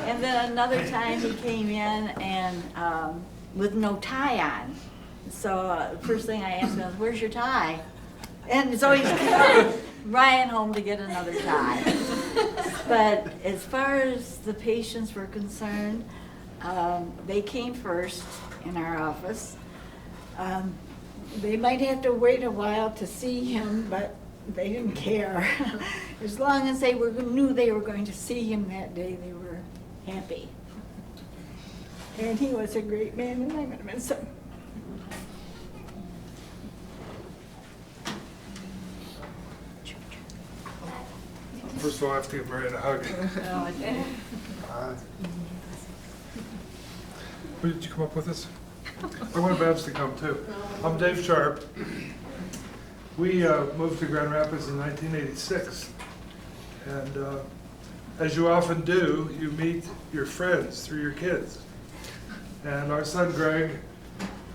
O: And then another time he came in and with no tie on. So first thing I asked him was, where's your tie? And so he ran home to get another tie. But as far as the patients were concerned, they came first in our office. They might have to wait a while to see him, but they didn't care. As long as they knew they were going to see him that day, they were happy. And he was a great man, and I'm going to miss him.
P: First of all, I have to give Marion a hug. Did you come up with this? I wanted Babs to come too. I'm Dave Sharp. We moved to Grand Rapids in 1986. And as you often do, you meet your friends through your kids. And our son Greg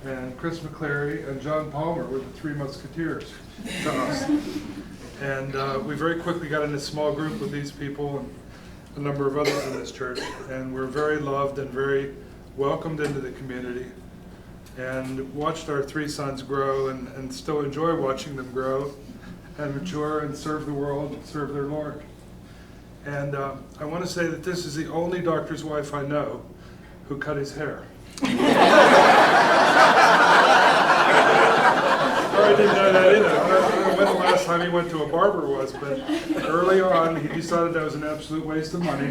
P: and Chris McCleary and John Palmer were the 3 musketeers to us. And we very quickly got in a small group with these people and a number of others in this church. And we're very loved and very welcomed into the community. And watched our 3 sons grow and still enjoy watching them grow and mature and serve the world and serve their Lord. And I want to say that this is the only doctor's wife I know who cut his hair. I didn't know that either. I don't know when the last time he went to a barber was, but early on he decided that was an absolute waste of money.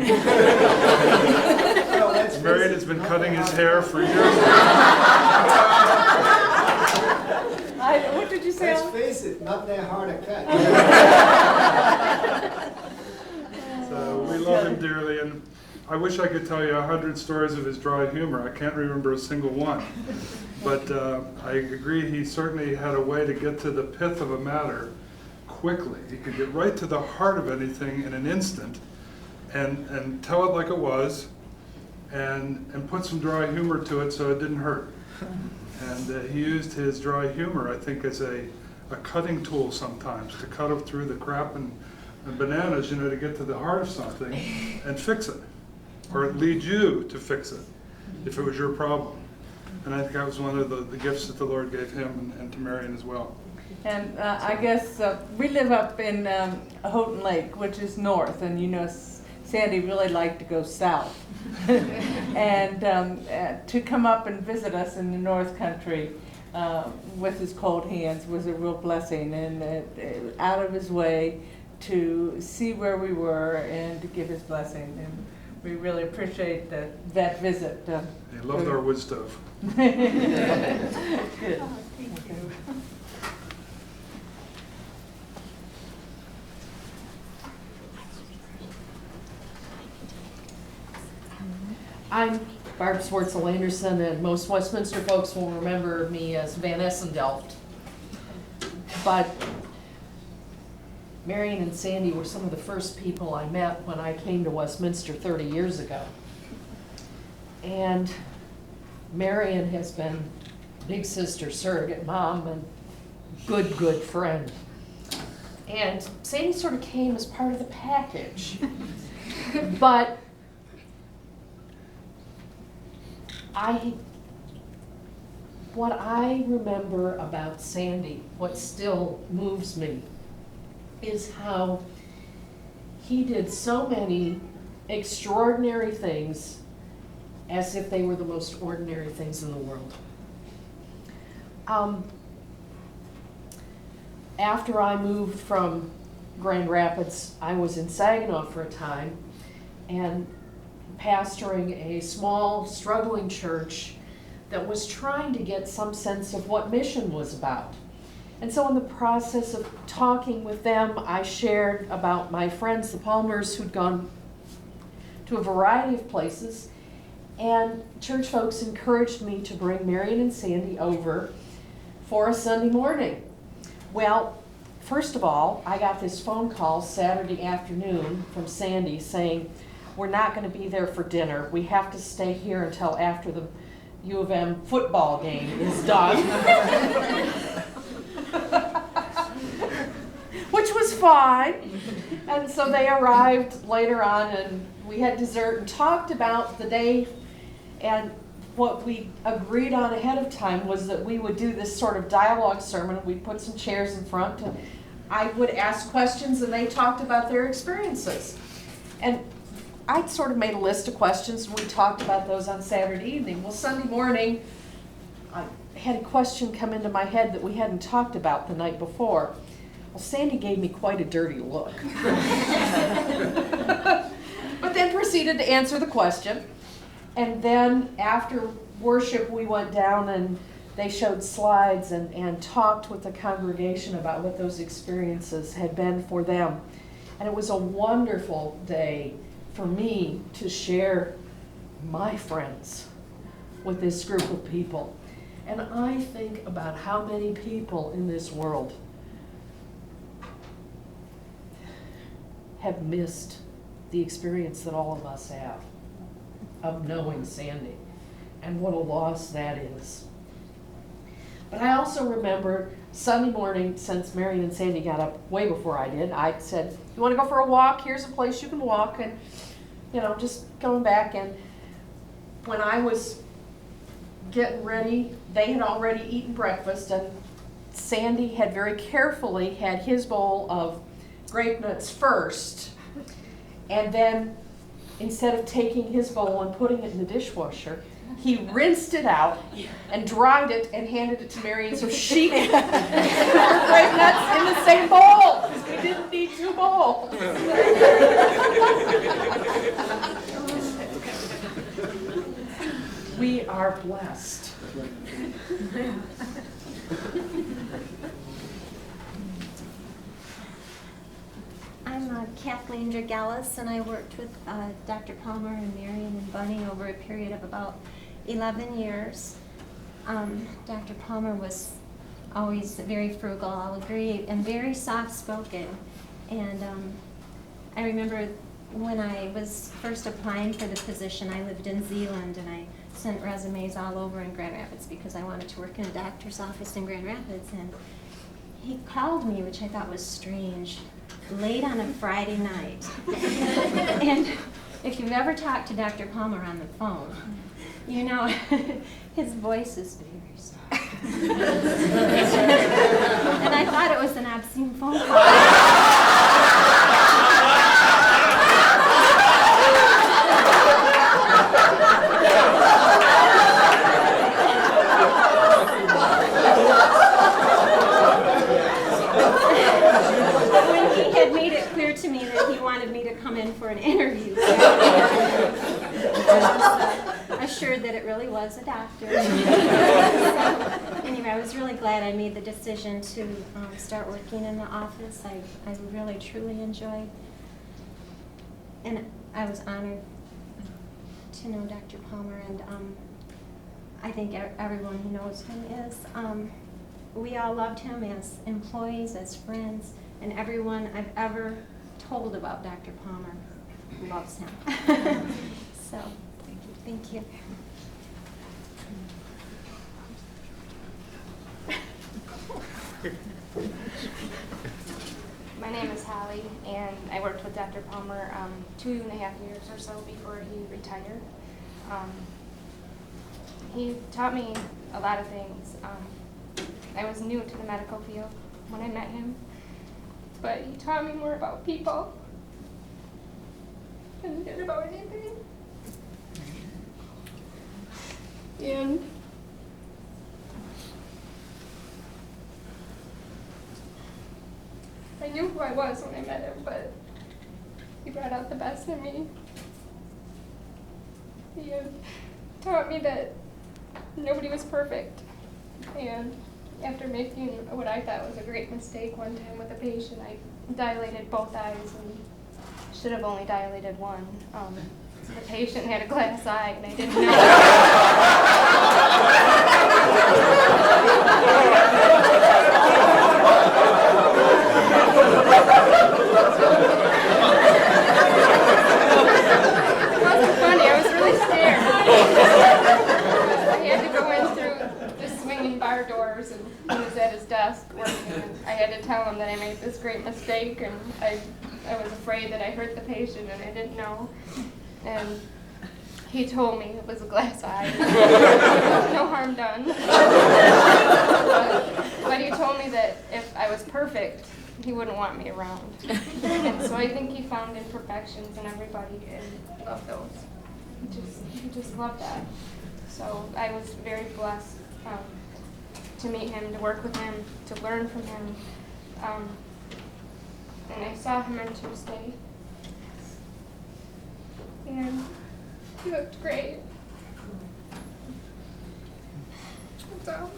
P: Marion has been cutting his hair for years.
G: What did you say?
Q: Let's face it, not that hard a cut.
P: So we love him dearly, and I wish I could tell you 100 stories of his dry humor. I can't remember a single one. But I agree, he certainly had a way to get to the pith of a matter quickly. He could get right to the heart of anything in an instant and tell it like it was and put some dry humor to it so it didn't hurt. And he used his dry humor, I think, as a cutting tool sometimes to cut up through the crap and bananas, you know, to get to the heart of something and fix it, or lead you to fix it if it was your problem. And I think that was one of the gifts that the Lord gave him and to Marion as well.
D: And I guess we live up in Houghton Lake, which is north, and you know Sandy really liked to go south. And to come up and visit us in the North Country with his cold hands was a real blessing, and out of his way to see where we were and to give his blessing. And we really appreciate that visit.
P: He loved our wood stove.
D: Good.
R: I'm Barb Swartzel-Anderson, and most Westminster folks will remember me as Van Essendelft. But Marion and Sandy were some of the first people I met when I came to Westminster 30 years ago. And Marion has been big sister, surrogate mom, and good friend. And Sandy sort of came as part of the package. But what I remember about Sandy, what still moves me, is how he did so many extraordinary things as if they were the most ordinary things in the world. After I moved from Grand Rapids, I was in Saginaw for a time and pastoring a small, struggling church that was trying to get some sense of what mission was about. And so in the process of talking with them, I shared about my friends, the Palmers, who'd gone to a variety of places, and church folks encouraged me to bring Marion and Sandy over for a Sunday morning. Well, first of all, I got this phone call Saturday afternoon from Sandy saying, "We're not going to be there for dinner. We have to stay here until after the U of M football game is done." Which was fine. And so they arrived later on, and we had dessert and talked about the day. And what we agreed on ahead of time was that we would do this sort of dialogue sermon. We'd put some chairs in front, and I would ask questions, and they talked about their experiences. And I'd sort of made a list of questions, and we talked about those on Saturday evening. Well, Sunday morning, I had a question come into my head that we hadn't talked about the night before. Well, Sandy gave me quite a dirty look. But then proceeded to answer the question. And then after worship, we went down and they showed slides and talked with the congregation about what those experiences had been for them. And it was a wonderful day for me to share my friends with this group of people. And I think about how many people in this world have missed the experience that all of us have of knowing Sandy, and what a loss that is. But I also remember Sunday morning, since Marion and Sandy got up way before I did, I said, "You want to go for a walk? Here's a place you can walk," and just going back. And when I was getting ready, they had already eaten breakfast, and Sandy had very carefully had his bowl of grape nuts first, and then instead of taking his bowl and putting it in the dishwasher, he rinsed it out and dried it and handed it to Marion so she could put her grape nuts in the same bowl. We didn't need two bowls. We are blessed.
S: I'm Kathleen Dragelis, and I worked with Dr. Palmer and Marion and Bunny over a period of about 11 years. Dr. Palmer was always very frugal, I'll agree, and very soft-spoken. And I remember when I was first applying for the position, I lived in Zeeland, and I sent resumes all over in Grand Rapids because I wanted to work in a doctor's office in Grand Rapids. And he called me, which I thought was strange, late on a Friday night. And if you've ever talked to Dr. Palmer on the phone, you know his voice is very soft. And I thought it was an obscene phone call. To me that he wanted me to come in for an interview. I was assured that it really was a doctor. So, anyway, I was really glad I made the decision to start working in the office. I really, truly enjoyed, and I was honored to know Dr. Palmer, and I think everyone who knows him is. We all loved him as employees, as friends, and everyone I've ever told about Dr. Palmer loves him. So, thank you.
T: My name is Holly, and I worked with Dr. Palmer 2.5 years or so before he retired. He taught me a lot of things. I was new to the medical field when I met him, but he taught me more about people than he did about anything. And I knew who I was when I met him, but he brought out the best in me. He taught me that nobody was perfect. And after making what I thought was a great mistake one time with a patient, I dilated both eyes and should have only dilated one. The patient had a glass eye and I didn't know. It wasn't funny, I was really scared. I had to go in through the swinging bar doors, and he was at his desk working, and I had to tell him that I made this great mistake, and I was afraid that I hurt the patient and I didn't know. And he told me it was a glass eye. No harm done. But he told me that if I was perfect, he wouldn't want me around. And so I think he found imperfections in everybody and loved those. He just loved that. So I was very blessed to meet him, to work with him, to learn from him. And I saw him on Tuesday. And he looked great. That's all.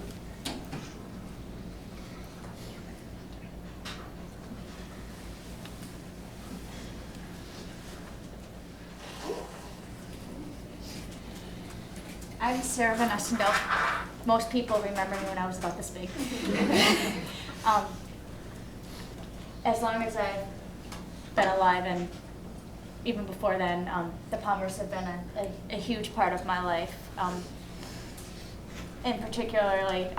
U: I'm Sarah Van Essenbelt. Most people remember me when I was about this big. As long as I've been alive, and even before then, the Palmers have been a huge part of my life. And particularly,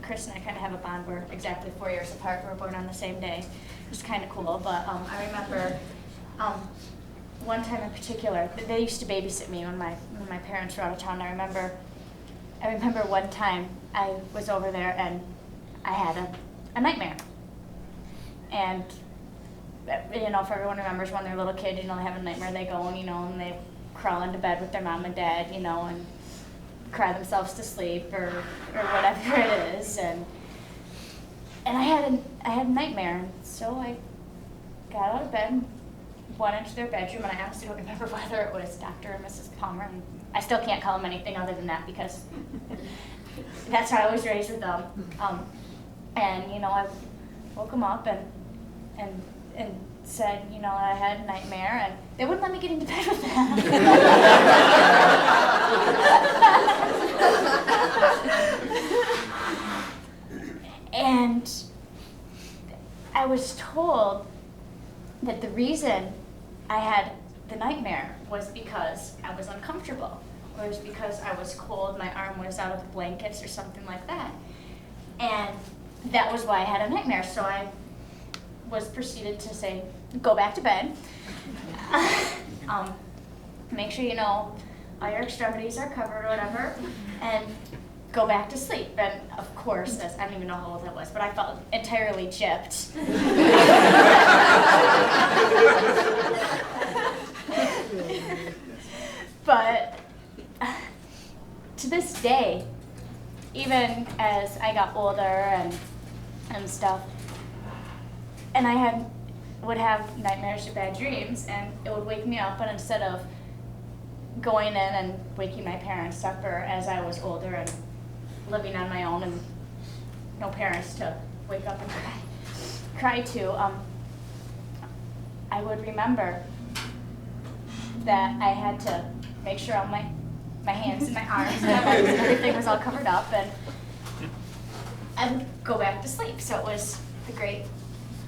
U: Chris and I kind of have a bond. We're exactly 4 years apart. We were born on the same day. It's kind of cool, but I remember one time in particular, they used to babysit me when my parents were out of town. I remember one time I was over there and I had a nightmare. And you know, if everyone remembers when they're a little kid, you know, they have a nightmare, they go and, you know, and they crawl into bed with their mom and dad, you know, and cry themselves to sleep or whatever it is. And I had a nightmare, and so I got out of bed and went into their bedroom, and I honestly don't remember whether it was Dr. or Mrs. Palmer, and I still can't call them anything other than that because that's how I was raised with them. And you know, I woke them up and said, you know, I had a nightmare, and they wouldn't let me get into bed with them. And I was told that the reason I had the nightmare was because I was uncomfortable, or it was because I was cold, my arm was out of the blankets or something like that. And that was why I had a nightmare. So I was proceeded to say, go back to bed. Make sure you know all your extremities are covered or whatever, and go back to sleep. And of course, as I don't even know how old I was, but I felt entirely gypped. But to this day, even as I got older and stuff, and I would have nightmares or bad dreams, and it would wake me up, and instead of going in and waking my parents up, or as I was older and living on my own and no parents to wake up and cry to, I would remember that I had to make sure all my hands and my arms and my legs and everything was all covered up, and I would go back to sleep. So it was the great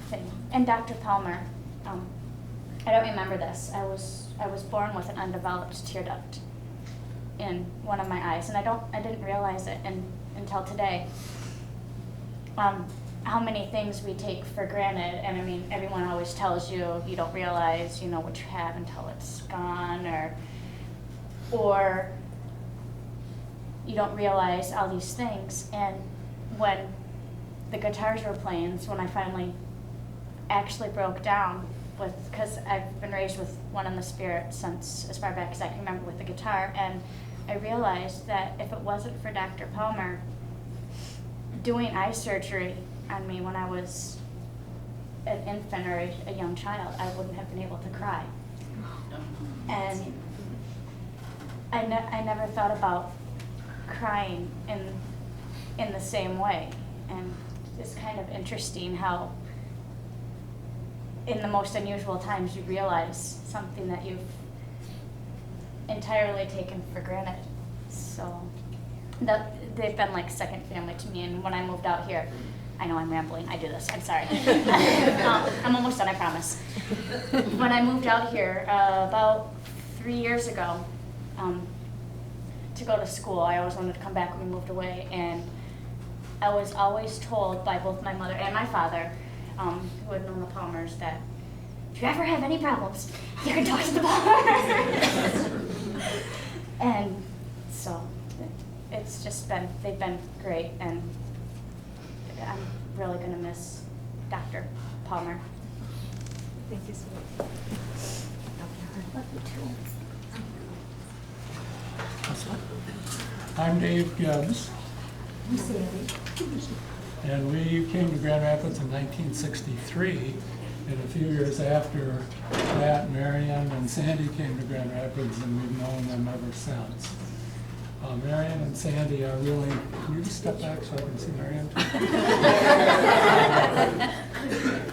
U: thing. And Dr. Palmer, I don't remember this. I was born with an undeveloped tear duct in one of my eyes, and I didn't realize it until today. How many things we take for granted, and I mean, everyone always tells you you don't realize, you know, what you have until it's gone, or you don't realize all these things. And when the guitars were playing, when I finally actually broke down because I've been raised with one in the spirit since as far back as I can remember with the guitar, and I realized that if it wasn't for Dr. Palmer doing eye surgery on me when I was an infant or a young child, I wouldn't have been able to cry. And I never thought about crying in the same way. And it's kind of interesting how in the most unusual times you realize something that you've entirely taken for granted. So they've been like second family to me. And when I moved out here, I know I'm rambling, I do this, I'm sorry. I'm almost done, I promise. When I moved out here about 3 years ago to go to school, I always wanted to come back when we moved away, and I was always told by both my mother and my father, who had known the Palmers, that if you ever have any problems, you can talk to the Palmers. And so it's just been, they've been great, and I'm really going to miss Dr. Palmer.
O: Thank you so much.
C: I'm Dave Gibbs, and we came to Grand Rapids in 1963, and a few years after that, Marion and Sandy came to Grand Rapids, and we've known them ever since. Marion and Sandy are really, can you just step back so I can see Marion?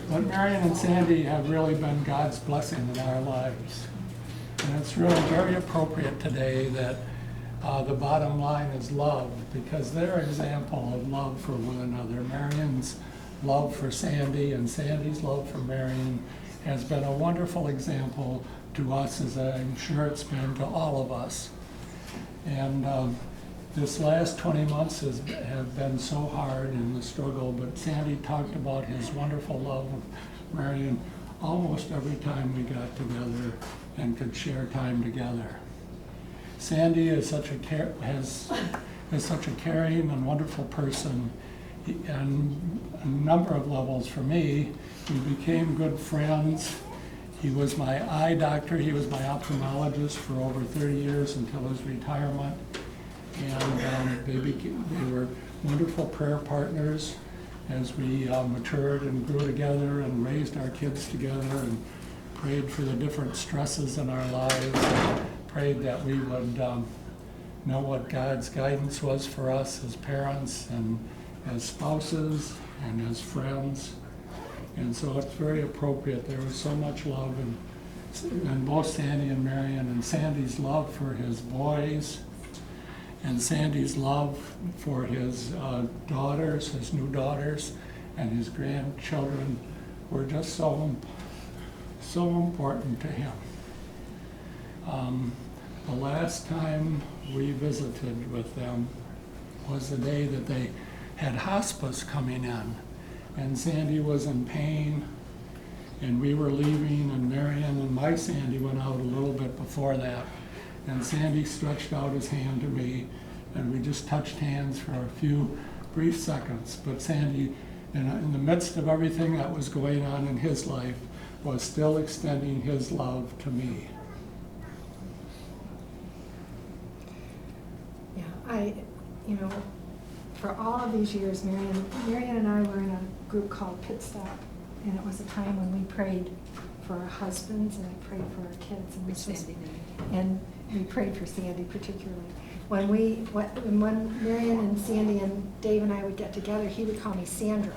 C: But Marion and Sandy have really been God's blessing in our lives. And it's really very appropriate today that the bottom line is love, because they're an example of love for one another. Marion's love for Sandy and Sandy's love for Marion has been a wonderful example to us, as I'm sure it's been to all of us. And this last 20 months have been so hard in the struggle, but Sandy talked about his wonderful love of Marion almost every time we got together and could share time together. Sandy is such a caring and wonderful person, and a number of levels for me. We became good friends. He was my eye doctor. He was my ophthalmologist for over 30 years until his retirement. And they were wonderful prayer partners as we matured and grew together and raised our kids together and prayed for the different stresses in our lives, and prayed that we would know what God's guidance was for us as parents and as spouses and as friends. And so it's very appropriate. There was so much love and both Sandy and Marion, and Sandy's love for his boys, and Sandy's love for his daughters, his new daughters, and his grandchildren were just so important to him. The last time we visited with them was the day that they had hospice coming in, and Sandy was in pain, and we were leaving, and Marion and my Sandy went out a little bit before that, and Sandy stretched out his hand to me, and we just touched hands for a few brief seconds. But Sandy, in the midst of everything that was going on in his life, was still extending his love to me.
B: Yeah, for all of these years, Marion and I were in a group called Pit Stop, and it was a time when we prayed for our husbands, and I prayed for our kids, and we prayed for Sandy particularly. When Marion and Sandy and Dave and I would get together, he would call me Sandra,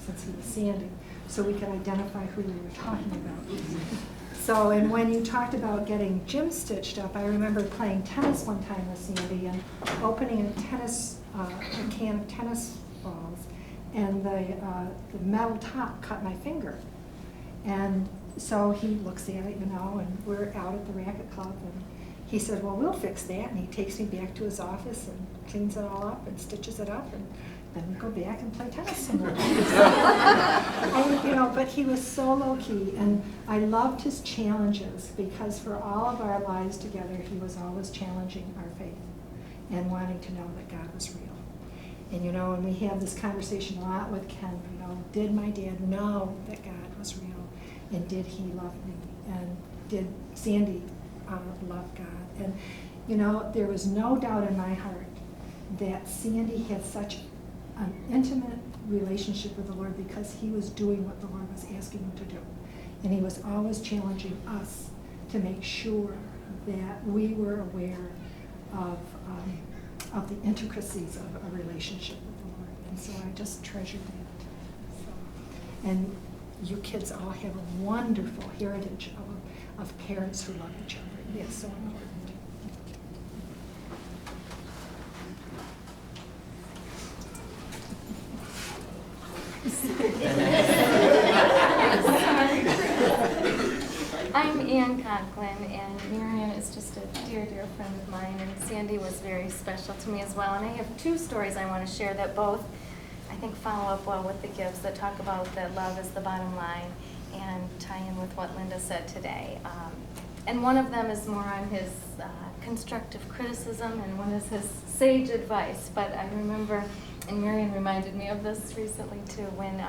B: since he was Sandy, so we could identify who we were talking about. So, and when you talked about getting Jim stitched up, I remember playing tennis one time with Sandy and opening a can of tennis balls, and the metal top cut my finger. And so he looks at it, and we're out at the racket club, and he said, well, we'll fix that. And he takes me back to his office and cleans it all up and stitches it up, and then we go back and play tennis some more. But he was so low-key, and I loved his challenges, because for all of our lives together, he was always challenging our faith and wanting to know that God was real. And we have this conversation a lot with Ken, did my dad know that God was real? And did he love me? And did Sandy love God? And, there was no doubt in my heart that Sandy had such an intimate relationship with the Lord because he was doing what the Lord was asking him to do. And he was always challenging us to make sure that we were aware of the intricacies of a relationship with the Lord. And so I just treasured that. So, and you kids all have a wonderful heritage of parents who love each other. That's so important.
T: I'm Ann Conklin, and Marion is just a dear, dear friend of mine, and Sandy was very special to me as well. And I have two stories I want to share that both, I think, follow up well with the gifts that talk about that love is the bottom line and tie in with what Linda said today. And one of them is more on his constructive criticism, and one is his sage advice. But I remember, and Marion reminded me of this recently too, when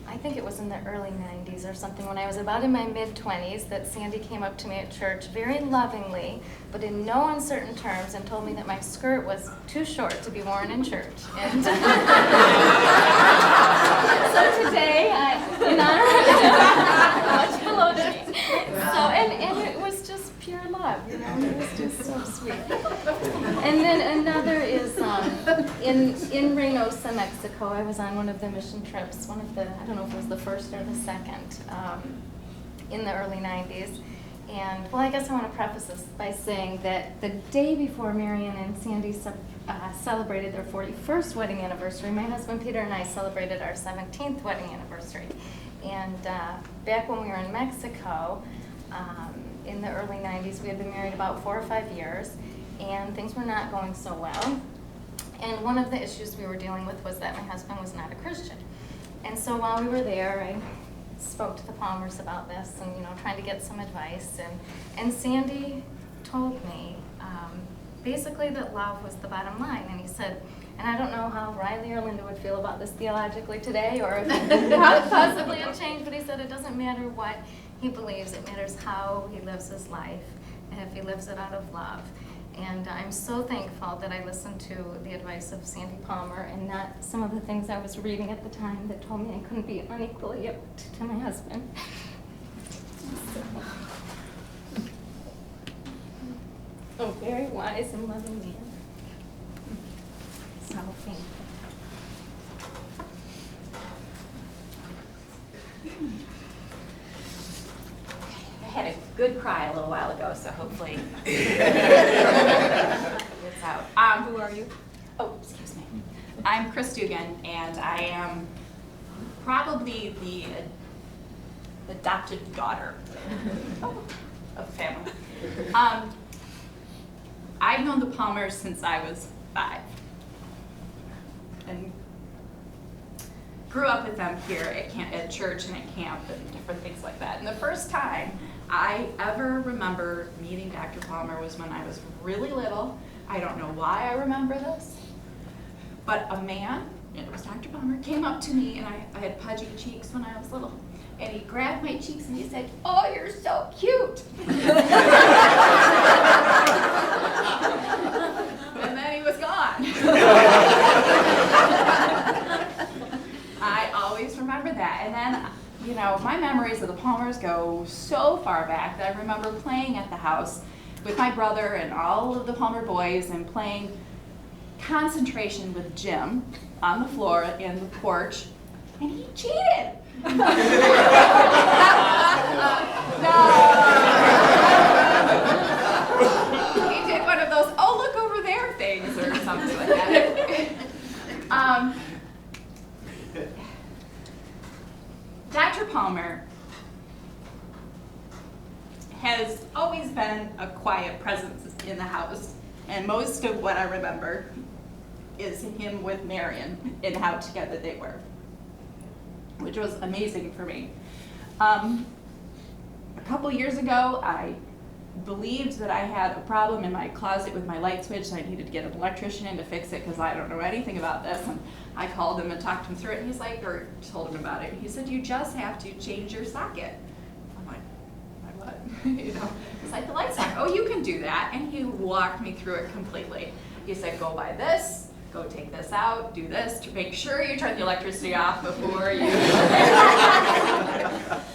T: I think it was in the early 90s or something, when I was about in my mid-20s, that Sandy came up to me at church very lovingly, but in no uncertain terms, and told me that my skirt was too short to be worn in church. And so today, in honor of much below me. So, and it was just pure love, it was just so sweet. And then another is in Reynosa, Mexico. I was on one of the mission trips, I don't know if it was the first or the second, in the early 90s. And, well, I guess I want to preface this by saying that the day before Marion and Sandy celebrated their 41st wedding anniversary, my husband Peter and I celebrated our 17th wedding anniversary. And back when we were in Mexico, in the early 90s, we had been married about 4 or 5 years, and things were not going so well. And one of the issues we were dealing with was that my husband was not a Christian. And so while we were there, I spoke to the Palmers about this and, trying to get some advice. And Sandy told me basically that love was the bottom line. And he said, and I don't know how Riley or Linda would feel about this theologically today, or how possibly it changed, but he said it doesn't matter what he believes, it matters how he lives his life, and if he lives it out of love. And I'm so thankful that I listened to the advice of Sandy Palmer and not some of the things I was reading at the time that told me I couldn't be unequally yoked to my husband. So, a very wise and loving man. So thankful.
E: good cry a little while ago, so hopefully it's out. Who are you? Oh, excuse me. I'm Chris Dugan, and I am probably the adopted daughter of the family. I've known the Palmers since I was 5, and grew up with them here at church and at camp and different things like that. And the first time I ever remember meeting Dr. Palmer was when I was really little. I don't know why I remember this, but a man, and it was Dr. Palmer, came up to me, and I had pudgy cheeks when I was little, and he grabbed my cheeks and he said, "Oh, you're so cute." And then he was gone. I always remember that. And then, you know, my memories of the Palmers go so far back that I remember playing at the house with my brother and all of the Palmer boys and playing concentration with Jim on the floor in the porch, and he cheated. No. He did one of those, "oh, look over there" things or something like that. Dr. Palmer has always been a quiet presence in the house, and most of what I remember is him with Marion and how together they were, which was amazing for me. A couple years ago, I believed that I had a problem in my closet with my light switch, so I needed to get an electrician in to fix it because I don't know anything about this. And I called him and talked him through it, and he's like, or told him about it. He said, "You just have to change your socket." I'm like, what? You know, it's like the light socket. "Oh, you can do that." And he walked me through it completely. He said, "Go buy this, go take this out, do this to make sure you turn the electricity off before you."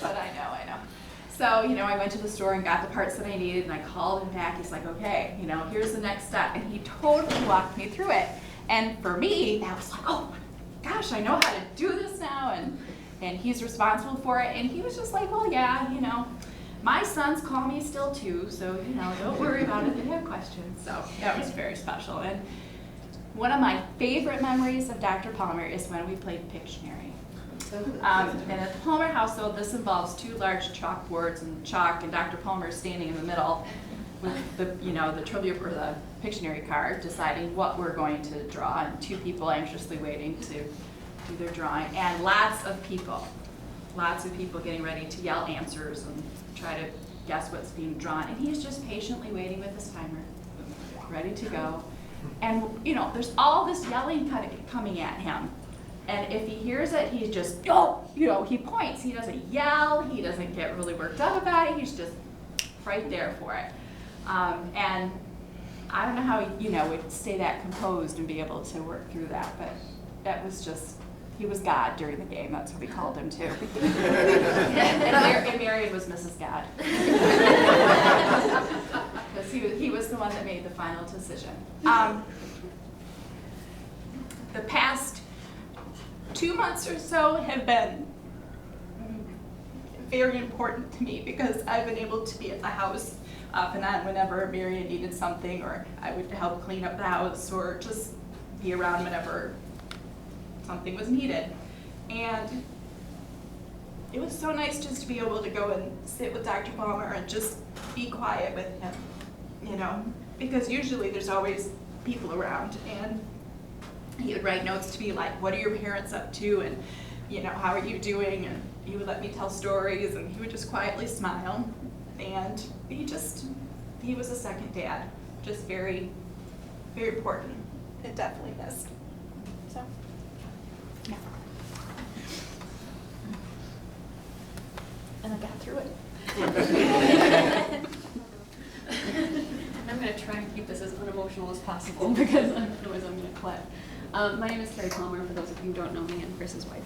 E: But I know. So, you know, I went to the store and got the parts that I needed, and I called him back. He's like, "Okay, you know, here's the next step." And he totally walked me through it. And for me, that was like, oh my gosh, I know how to do this now, and he's responsible for it. And he was just like, "Well, yeah, you know, my sons call me still too, so, you know, don't worry about it, they have questions." So that was very special. And one of my favorite memories of Dr. Palmer is when we played Pictionary. And at the Palmer household, this involves 2 large chalkboards and chalk, and Dr. Palmer is standing in the middle with the, you know, the trivia or the Pictionary card, deciding what we're going to draw, and 2 people anxiously waiting to do their drawing, and lots of people getting ready to yell answers and try to guess what's being drawn. And he's just patiently waiting with his timer, ready to go. And, you know, there's all this yelling kind of coming at him. And if he hears it, he's just, "oh," you know, he points. He doesn't yell. He doesn't get really worked up about it. He's just right there for it. And I don't know how he, you know, would stay that composed and be able to work through that, but that was just, he was God during the game. That's what we called him too. and Marion was Mrs. God. Because he was the one that made the final decision. The past 2 months or so have been very important to me because I've been able to be at the house off and on whenever Marion needed something, or I would help clean up the house or just be around whenever something was needed. And it was so nice just to be able to go and sit with Dr. Palmer and just be quiet with him, you know, because usually there's always people around, and he would write notes to me like, "what are your parents up to?" and, you know, "how are you doing?" and he would let me tell stories, and he would just quietly smile. And he was a second dad, just very, very important, and definitely missed. So, yeah. And I got through it.
V: I'm going to try and keep this as unemotional as possible because otherwise I'm going to clap. My name is Carrie Palmer, for those of you who don't know me, I'm Chris's wife.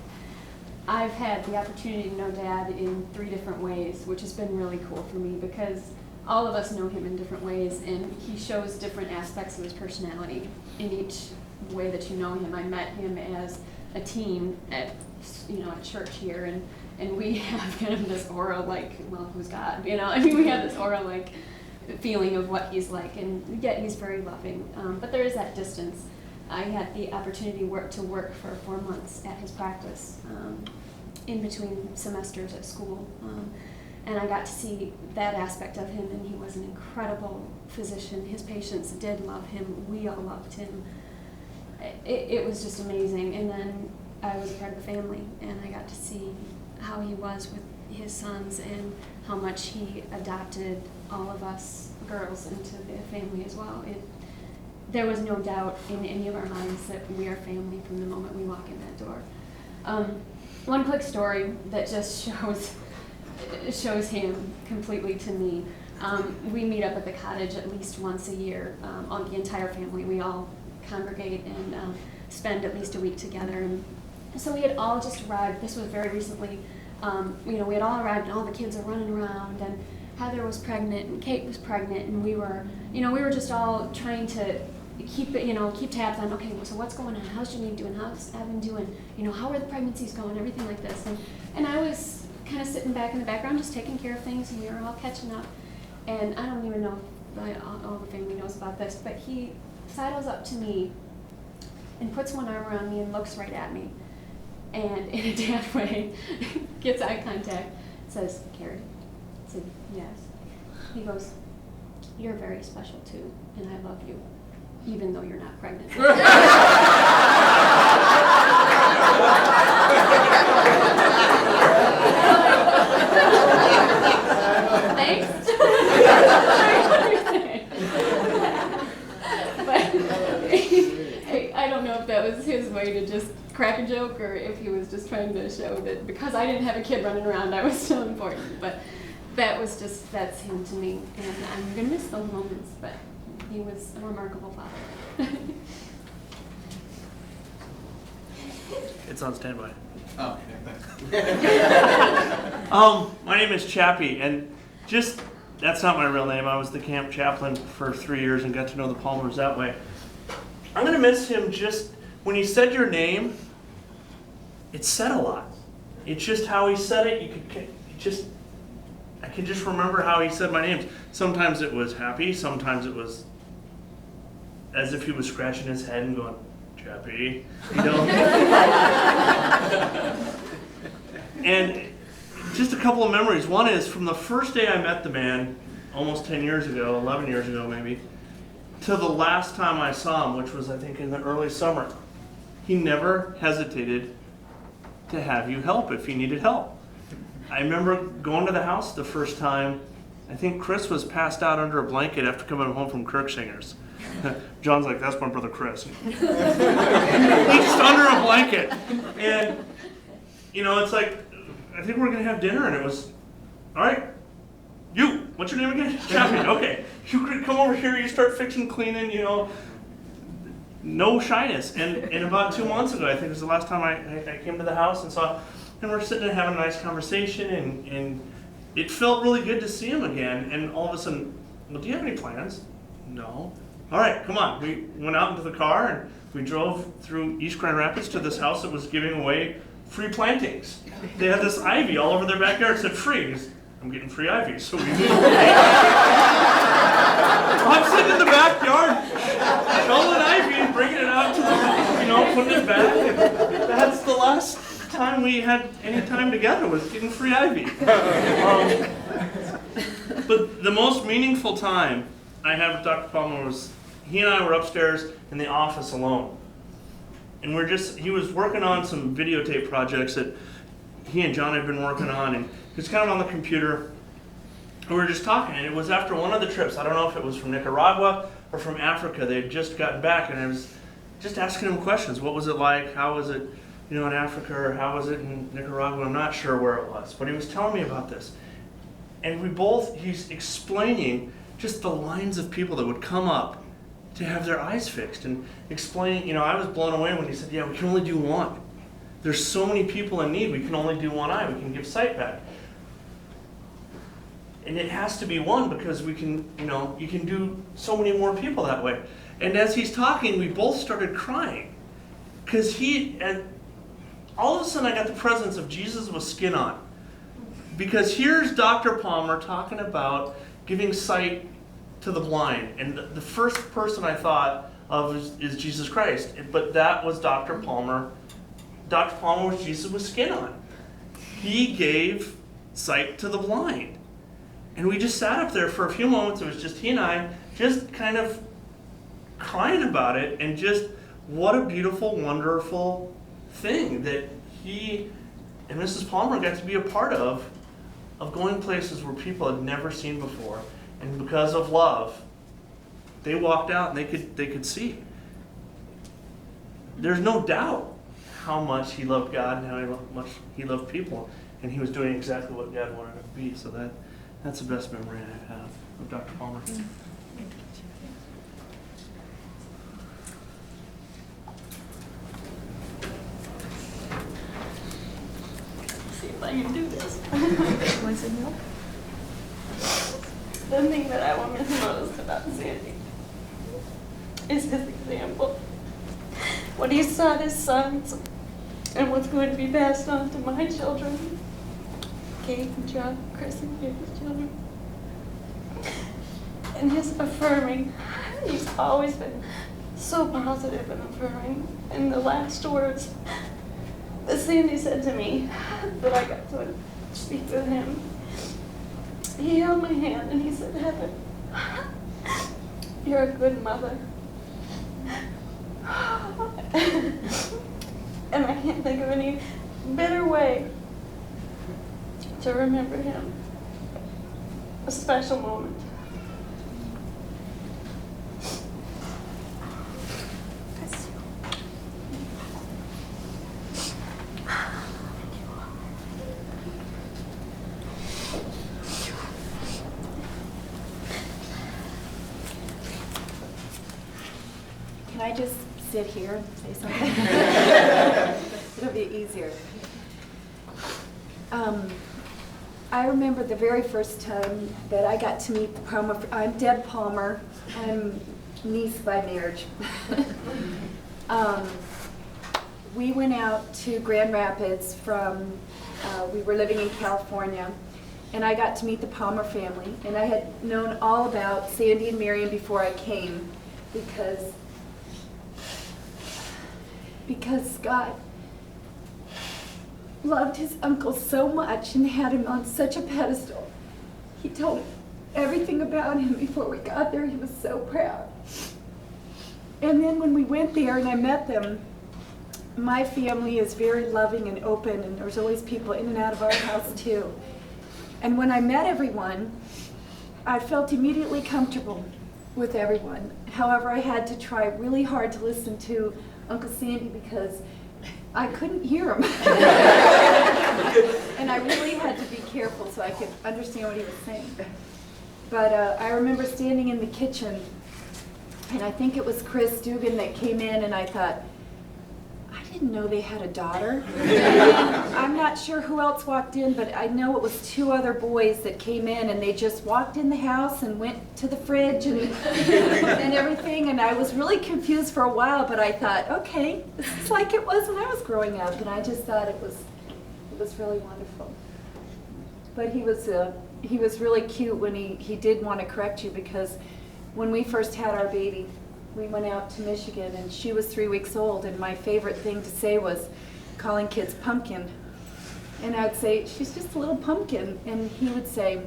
V: I've had the opportunity to know Dad in 3 different ways, which has been really cool for me because all of us know him in different ways, and he shows different aspects of his personality in each way that you know him. I met him as a teen at, at church here, and we have kind of this aura like, well, who's God? I mean, we have this aura like feeling of what he's like, and yet he's very loving. But there is that distance. I had the opportunity to work for 4 months at his practice in between semesters at school. And I got to see that aspect of him, and he was an incredible physician. His patients did love him. We all loved him. It was just amazing. And then I was a part of the family, and I got to see how he was with his sons and how much he adopted all of us girls into the family as well. There was no doubt in any of our minds that we are family from the moment we walk in that door. One quick story that just shows him completely to me. We meet up at the cottage at least once a year, on the entire family. We all congregate and spend at least a week together. And so we had all just arrived. This was very recently. We had all arrived, and all the kids are running around, and Heather was pregnant, and Kate was pregnant, and we were just all trying to keep tabs on, okay, so what's going on? How's Janine doing? How's Evan doing? How are the pregnancies going? Everything like this. And I was kind of sitting back in the background, just taking care of things, and we were all catching up. And I don't even know if all the family knows about this, but he sidles up to me and puts one arm around me and looks right at me. And in a dad way, gets eye contact, says, "Carrie." I said, "Yes." He goes, "You're very special too, and I love you, even though you're not pregnant." Thanks. But I don't know if that was his way to just crack a joke, or if he was just trying to show that because I didn't have a kid running around, I was still important. But that's him to me, and I'm gonna miss those moments. But he was a remarkable father.
F: It's on standby.
H: Oh, yeah,
F: My name is Chappie, and that's not my real name. I was the camp chaplain for 3 years and got to know the Palmers that way. I'm gonna miss him. Just when he said your name, it said a lot. It's just how he said it. I can just remember how he said my name. Sometimes it was happy. Sometimes it was as if he was scratching his head and going, "Chappie," And just a couple of memories. One is from the first day I met the man, almost 10 years ago, 11 years ago maybe, to the last time I saw him, which was I think in the early summer. He never hesitated to have you help if you needed help. I remember going to the house the first time. I think Chris was passed out under a blanket after coming home from Kirksingers. John's like, "That's my brother Chris." He's just under a blanket. And, it's like, I think we're going to have dinner, and it was, "All right, you, what's your name again?" "Chappie." "Okay, you come over here, you start fixing, cleaning, no shyness." And about 2 months ago, I think it was the last time I came to the house and we're sitting and having a nice conversation, and it felt really good to see him again. And all of a sudden, "Well, do you have any plans?" "No." "All right, come on." We went out into the car, and we drove through East Grand Rapids to this house that was giving away free plantings. They had this ivy all over their backyard. It said free. "I'm getting free ivy." So we I'm sitting in the backyard, shelling ivy and bringing it out to the, putting it back. That's the last time we had any time together, was getting free ivy. But the most meaningful time I had with Dr. Palmer was he and I were upstairs in the office alone. And he was working on some videotape projects that he and John had been working on, and he was kind of on the computer. And we were just talking, and it was after one of the trips. I don't know if it was from Nicaragua or from Africa. They had just gotten back, and I was just asking him questions. What was it like? How was it, in Africa, or how was it in Nicaragua? I'm not sure where it was, but he was telling me about this. And he's explaining just the lines of people that would come up to have their eyes fixed, and explaining, I was blown away when he said, "Yeah, we can only do one. There's so many people in need, we can only do one eye, we can give sight back." And it has to be one because we can, you can do so many more people that way. And as he's talking, we both started crying. Because all of a sudden I got the presence of Jesus with skin on. Because here's Dr. Palmer talking about giving sight to the blind. And the first person I thought of is Jesus Christ. But that was Dr. Palmer. Dr. Palmer was Jesus with skin on. He gave sight to the blind. And we just sat up there for a few moments. It was just he and I, just kind of crying about it. And just what a beautiful, wonderful thing that he and Mrs. Palmer got to be a part of going places where people had never seen before. And because of love, they walked out and they could see. There's no doubt how much he loved God and how much he loved people. And he was doing exactly what God wanted him to be. So that's the best memory I have of Dr. Palmer.
K: See if I can do this. The thing that I want to most about Sandy is his example. What he taught his sons and what's going to be passed on to my children, Kate and John, Chris and Kate's children. And his affirming, he's always been so positive and affirming. And the last words that Sandy said to me that I got to speak with him, he held my hand and he said, Heather, you're a good mother. And I can't think of any better way to remember him. A special moment.
H: Can I just sit here and say something? It'll be easier. I remember the very first time that I got to meet the Palmer. I'm Deb Palmer. I'm niece by marriage. We went out to Grand Rapids from, we were living in California, and I got to meet the Palmer family. And I had known all about Sandy and Marion before I came because Scott loved his uncle so much and had him on such a pedestal. He told everything about him before we got there. He was so proud. And then when we went there and I met them, my family is very loving and open, and there's always people in and out of our house too. And when I met everyone, I felt immediately comfortable with everyone. However, I had to try really hard to listen to Uncle Sandy because I couldn't hear him. And I really had to be careful so I could understand what he was saying. But I remember standing in the kitchen, and I think it was Chris Dugan that came in, and I thought, I didn't know they had a daughter. I'm not sure who else walked in, but I know it was two other boys that came in, and they just walked in the house and went to the fridge and everything. And I was really confused for a while, but I thought, okay, this is like it was when I was growing up. And I just thought it was really wonderful. But he was really cute when he did want to correct you, because when we first had our baby, we went out to Michigan, and she was 3 weeks old, and my favorite thing to say was calling kids pumpkin. And I'd say, she's just a little pumpkin. And he would say,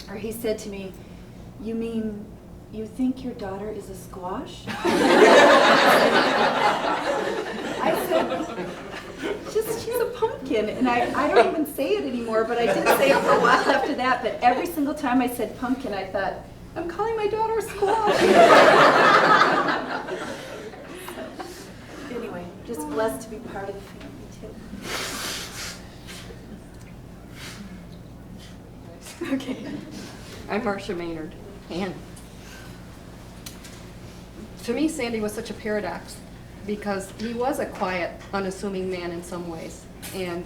H: or he said to me, you mean you think your daughter is a squash? I said, she's a pumpkin. And I don't even say it anymore, but I did say it for a while after that. But every single time I said pumpkin, I thought, I'm calling my daughter a squash. So, anyway, just blessed to be part of the family too.
I: Okay. I'm Marcia Maynard, and to me, Sandy was such a paradox because he was a quiet, unassuming man in some ways. And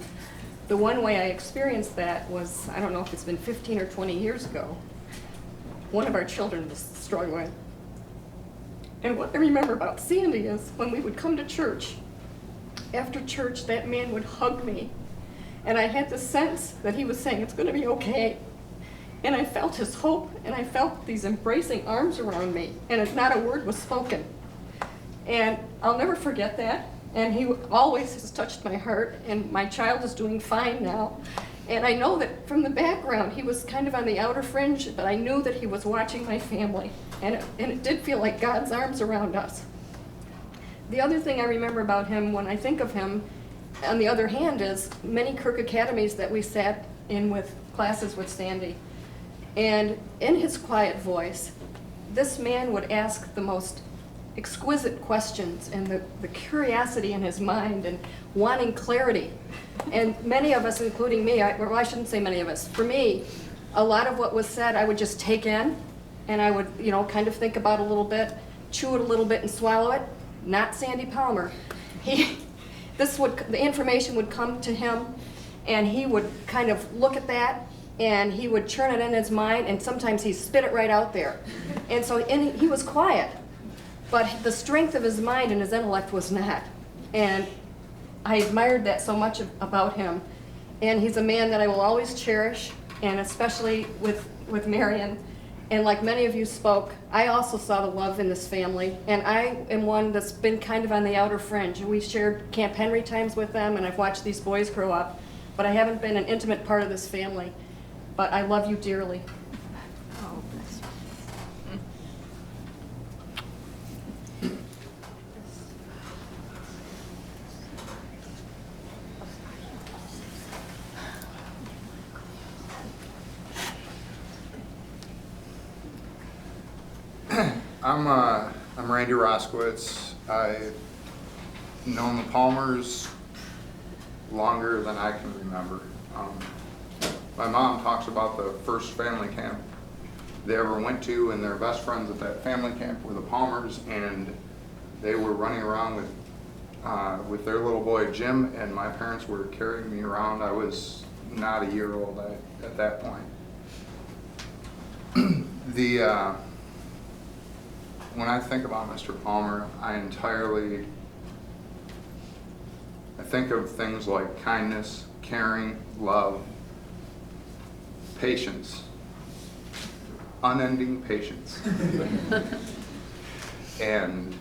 I: the one way I experienced that was, I don't know if it's been 15 or 20 years ago, one of our children was struggling. And what I remember about Sandy is when we would come to church, after church, that man would hug me. And I had the sense that he was saying, it's going to be okay. And I felt his hope, and I felt these embracing arms around me, and not a word was spoken. And I'll never forget that. And he always has touched my heart, and my child is doing fine now. And I know that from the background, he was kind of on the outer fringe, but I knew that he was watching my family. And it did feel like God's arms around us. The other thing I remember about him when I think of him, on the other hand, is many Kirk Academies that we sat in with classes with Sandy. And in his quiet voice, this man would ask the most exquisite questions, and the curiosity in his mind and wanting clarity. And many of us, including me, well, I shouldn't say many of us, for me, a lot of what was said I would just take in, and I would, kind of think about a little bit, chew it a little bit and swallow it. Not Sandy Palmer. The information would come to him, and he would kind of look at that, and he would churn it in his mind, and sometimes he'd spit it right out there. And so he was quiet, but the strength of his mind and his intellect was not. And I admired that so much about him. And he's a man that I will always cherish, and especially with Marion. And like many of you spoke, I also saw the love in this family. And I am one that's been kind of on the outer fringe. We shared Camp Henry times with them, and I've watched these boys grow up. But I haven't been an intimate part of this family. But I love you dearly.
O: Oh, bless you.
A: I'm Randy Roskowitz. I've known the Palmers longer than I can remember. My mom talks about the first family camp they ever went to, and their best friends at that family camp were the Palmers, and they were running around with their little boy Jim, and my parents were carrying me around. I was not a year old at that point. When I think about Mr. Palmer, I think of things like kindness, caring, love, patience, unending patience. And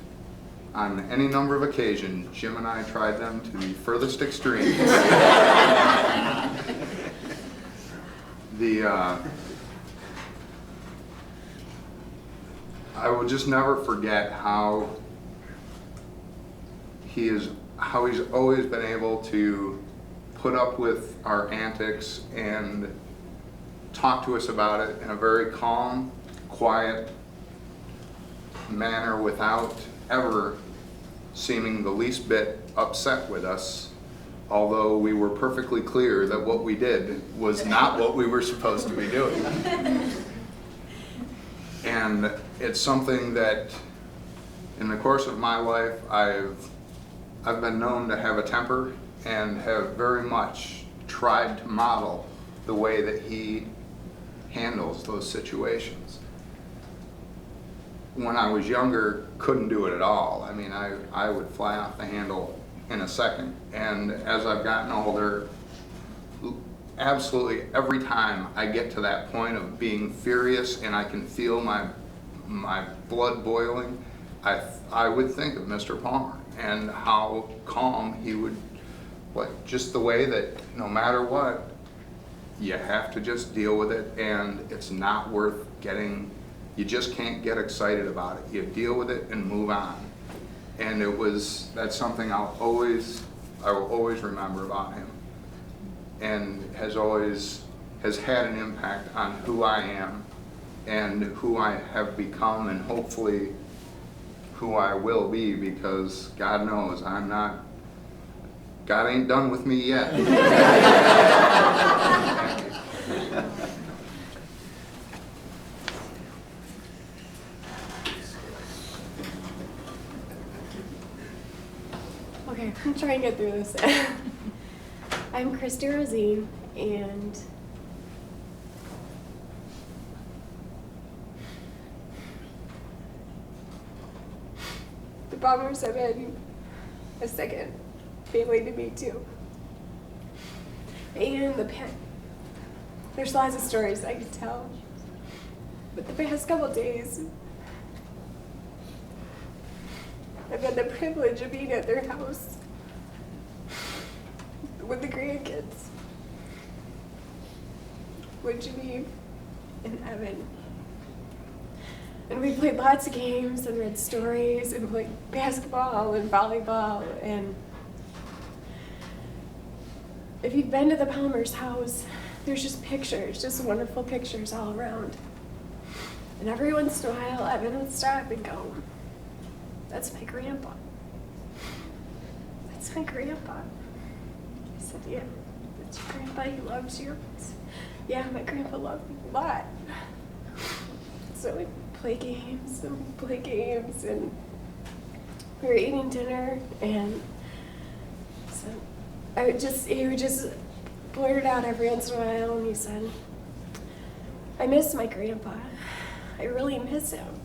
A: on any number of occasions, Jim and I tried them to the furthest extremes. I will just never forget how he's always been able to put up with our antics and talk to us about it in a very calm, quiet manner without ever seeming the least bit upset with us, although we were perfectly clear that what we did was not what we were supposed to be doing. And it's something that in the course of my life I've been known to have a temper and have very much tried to model the way that he handles those situations. When I was younger, couldn't do it at all. I mean, I would fly off the handle in a second. And as I've gotten older, absolutely every time I get to that point of being furious and I can feel my blood boiling, I would think of Mr. Palmer and how calm he would, just the way that no matter what, you have to just deal with it, and it's not worth you just can't get excited about it. You deal with it and move on. And that's something I will always remember about him, and has had an impact on who I am and who I have become, and hopefully who I will be, because God knows God ain't done with me yet.
J: Okay, I'm trying to get through this. I'm Christy Rosine, and the Palmers have been a second family to me too. And there's lots of stories I could tell. But the past couple days, I've had the privilege of being at their house with the grandkids, with Jimmy and Evan. And we played lots of games and read stories and played basketball and volleyball. And if you've been to the Palmer's house, there's just pictures, just wonderful pictures all around. And every once in a while, Evan would stop and go, "That's my grandpa. That's my grandpa." I said, "Yeah, that's your grandpa. He loves you." I said, "Yeah, my grandpa loved me a lot." So we'd play games and we'd play games, and we were eating dinner, and so he would just blurt it out every once in a while, and he said, "I miss my grandpa. I really miss him."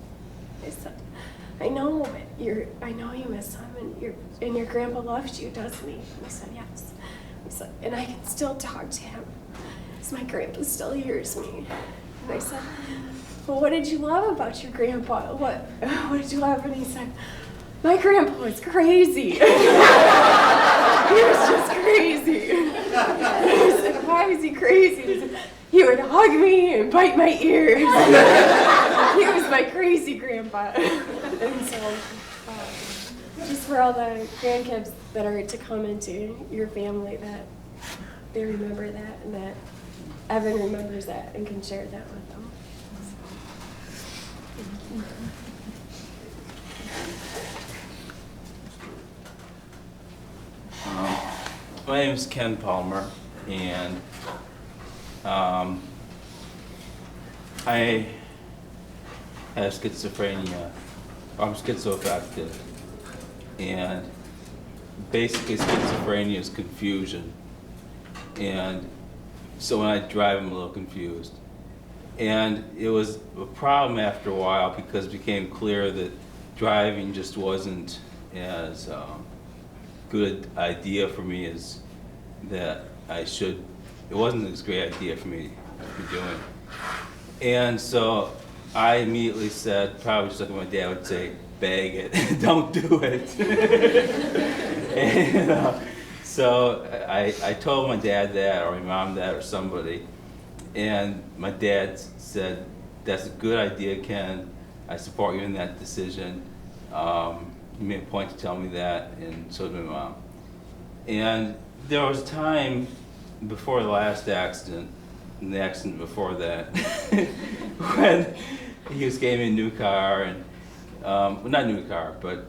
J: I said, I know you miss him, and your grandpa loves you, doesn't he?" And he said, "Yes." He said, "And I can still talk to him, because my grandpa still hears me." And I said, "Well, what did you love about your grandpa? What did you love?" And he said, "My grandpa was crazy." He was just crazy. I said, "Why was he crazy?" He said, "He would hug me and bite my ears." He was my crazy grandpa. And so, just for all the grandkids that are to come into your family, that they remember that, and that Evan remembers that and can share that with them.
L: My name is Ken Palmer, and I have schizophrenia. I'm schizoaffective, and basically schizophrenia is confusion. And so when I drive, I'm a little confused. And it was a problem after a while because it became clear that driving just wasn't as good idea for me as that I should. It wasn't as great idea for me to be doing. And so I immediately said, probably just like my dad would say, bag it, don't do it. And, so I told my dad that, or my mom that, or somebody, and my dad said, "That's a good idea, Ken. I support you in that decision." He made a point to tell me that, and so did my mom. And there was a time before the last accident, and the accident before that, when he just gave me a new car, and well, not a new car, but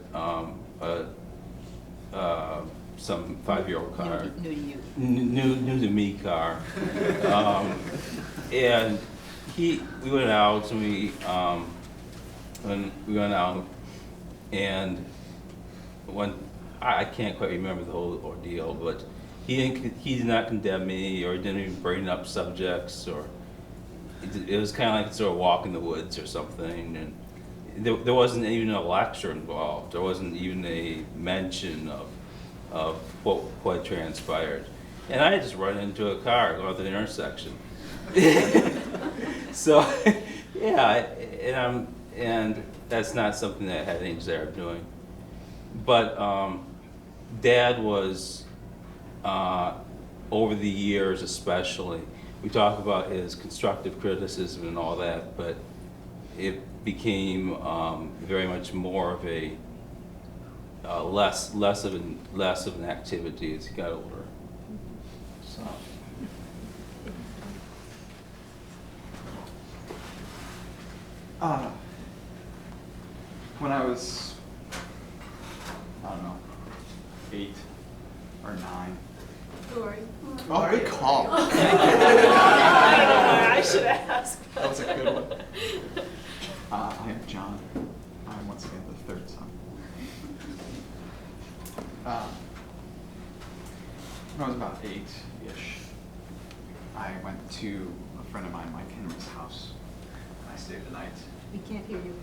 L: some 5-year-old car.
O: New to you.
L: New to me car. And we went out, and we went out, and when I can't quite remember the whole ordeal, but he did not condemn me, or he didn't even bring up subjects, or it was kind of like sort of walk in the woods or something, and there wasn't even a lecture involved. There wasn't even a mention of what transpired. And I had just run into a car going through the intersection. So, yeah, and that's not something that I had any desire of doing. But Dad was, over the years especially, we talk about his constructive criticism and all that, but it became very much more of a less of an activity as he got older. So.
M: When I was, I don't know, 8 or 9.
J: Lori.
M: Oh, good call.
J: I don't know why I should ask.
M: That was a good one. I am John. I'm once again the third son. When I was about 8-ish, I went to a friend of mine, Mike Henry's house, and I stayed the night.
O: We can't hear you.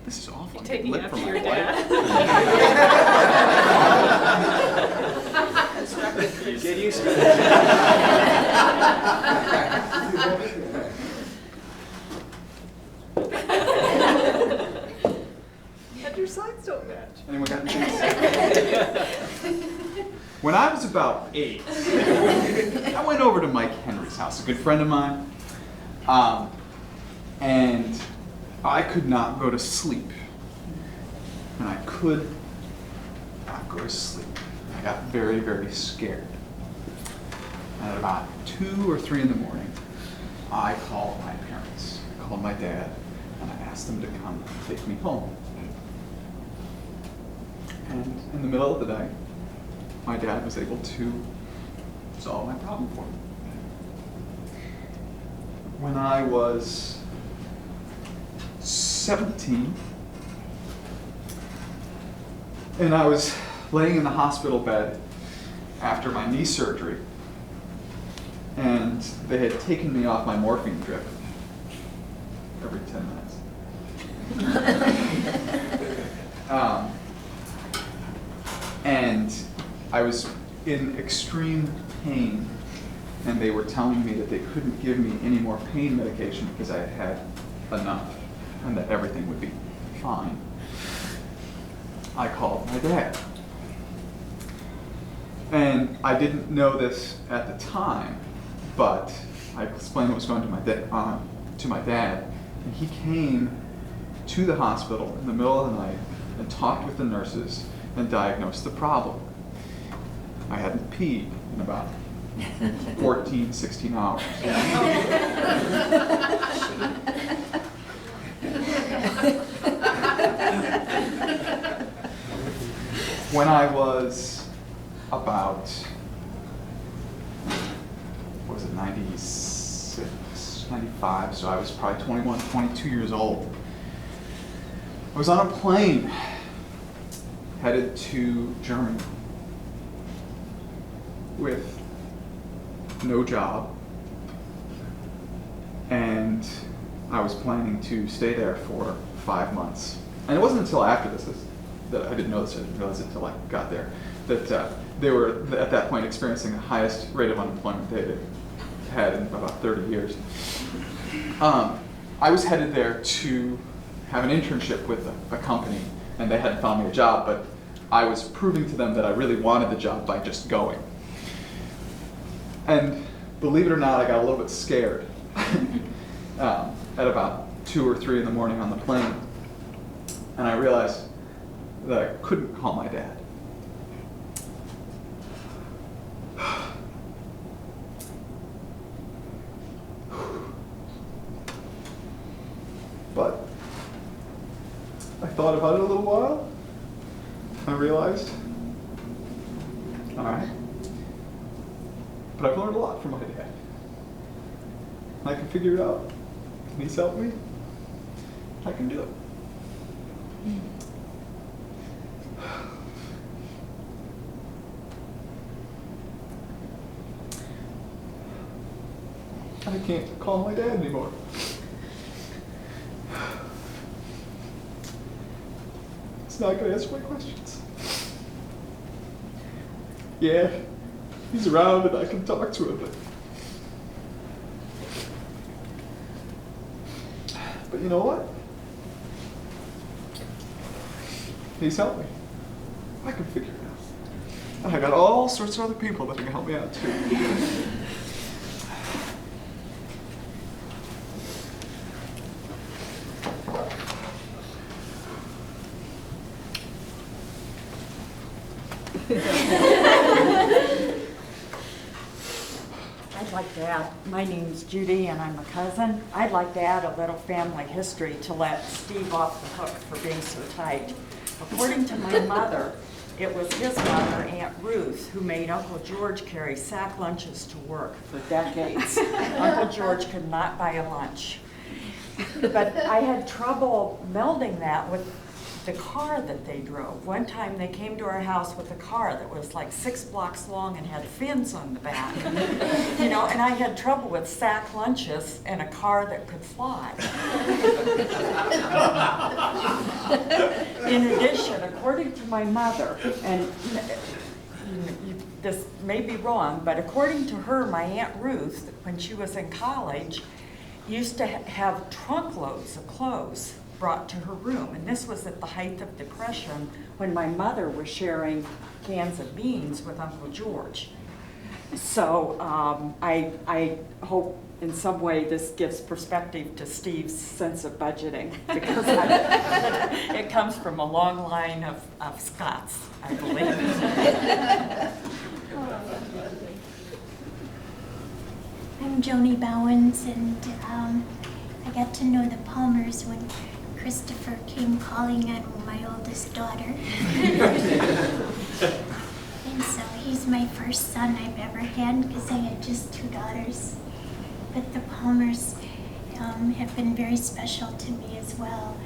M: This is awful.
J: You're taking
M: Lip
J: after
M: from
J: your
M: my
J: dad.
M: wife. Get used to it.
J: And your sides don't match.
M: Anyone got anything? When I was about 8, I went over to Mike Henry's house, a good friend of mine, and I could not go to sleep. And I could not go to sleep. I got very, very scared. And at about 2 or 3 in the morning, I called my parents. I called my dad, and I asked them to come take me home. And in the middle of the night, my dad was able to solve my problem for me. When I was 17, and I was laying in the hospital bed after my knee surgery, and they had taken me off my morphine drip every 10 minutes. And I was in extreme pain, and they were telling me that they couldn't give me any more pain medication because I had had enough, and that everything would be fine. I called my dad. And I didn't know this at the time, but I explained what was going to my dad, and he came to the hospital in the middle of the night and talked with the nurses and diagnosed the problem. I hadn't peed in about 14, 16 hours. When I was about, what was it, 96, 95, so I was probably 21, 22 years old. I was on a plane headed to Germany with no job, and I was planning to stay there for 5 months. And it wasn't until after this that I didn't know this, I didn't realize it until I got there, that they were at that point experiencing the highest rate of unemployment they had in about 30 years. I was headed there to have an internship with a company, and they hadn't found me a job, but I was proving to them that I really wanted the job by just going. And believe it or not, I got a little bit scared at about 2 or 3 in the morning on the plane, and I realized that I couldn't call my dad. But I thought about it a little while. I realized, all right, but I've learned a lot from my dad. I can figure it out. And he's helped me. I can do it. I can't call my dad anymore. He's not going to answer my questions. Yeah, he's around and I can talk to him, but you know what? He's helped me. I can figure it out. And I got all sorts of other people that can help me out too.
G: I'd like to add, my name's Judy and I'm a cousin. I'd like to add a little family history to let Steve off the hook for being so tight. According to my mother, it was his mother, Aunt Ruth, who made Uncle George carry sack lunches to work for decades. Uncle George could not buy a lunch. But I had trouble melding that with the car that they drove. One time they came to our house with a car that was like 6 blocks long and had fins on the back. You know, and I had trouble with sack lunches and a car that could fly. In addition, according to my mother, and this may be wrong, but according to her, my Aunt Ruth, when she was in college, used to have trunk loads of clothes brought to her room. And this was at the height of Depression when my mother was sharing cans of beans with Uncle George. So I hope in some way this gives perspective to Steve's sense of budgeting, because it comes from a long line of Scots, I believe.
N: I'm Joni Bowens, and I got to know the Palmers when Christopher came calling on my oldest daughter. And so he's my first son I've ever had, because I had just 2 daughters. But the Palmers have been very special to me as well.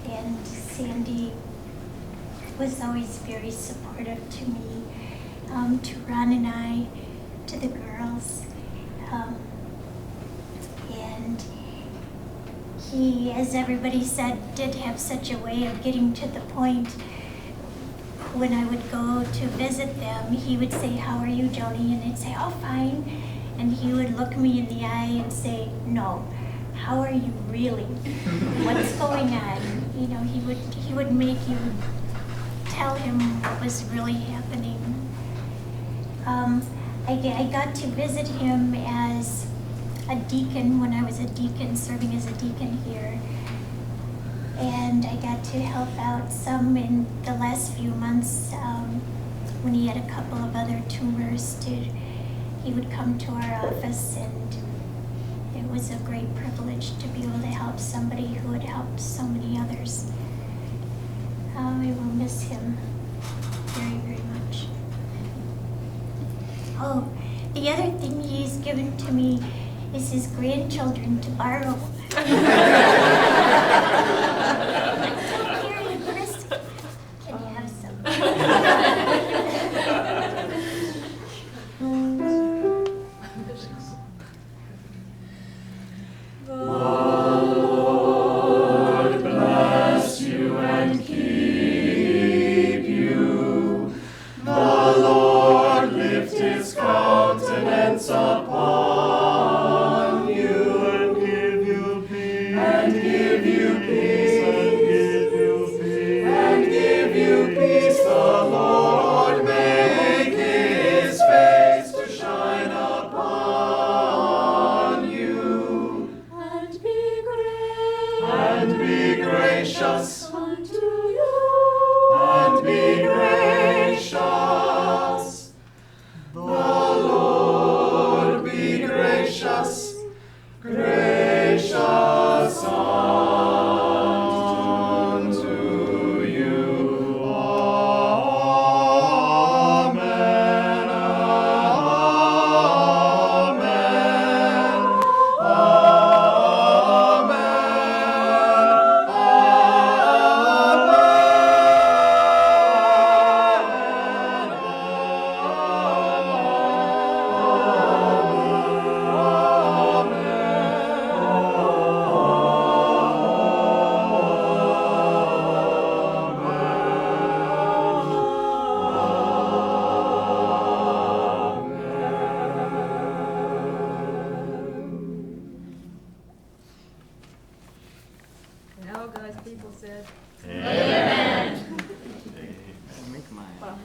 N: And Sandy was always very supportive to me, to Ron and I, to the girls. And he, as everybody said, did have such a way of getting to the point. When I would go to visit them, he would say, "How are you, Joni?" And I'd say, "Oh, fine." And he would look me in the eye and say, "No, how are you really? What's going on?" You know, he would make you tell him what was really happening. I got to visit him as a deacon when I was a deacon, serving as a deacon here. And I got to help out some in the last few months when he had a couple of other tumors. He would come to our office, and it was a great privilege to be able to help somebody who had helped so many others. I will miss him very, very much. Oh, the other thing he's given to me is his grandchildren to borrow. Here, Chris, can you have some?
Q: Lord bless you and keep you. The Lord lift his countenance upon you and give you peace. And give you peace. And give you peace. The Lord make his face to shine upon you. And be gracious unto you. And be gracious. The Lord be gracious, gracious unto you. Amen.
D: And all God's people said,
Q: Amen.
W: Make mine.
D: Well,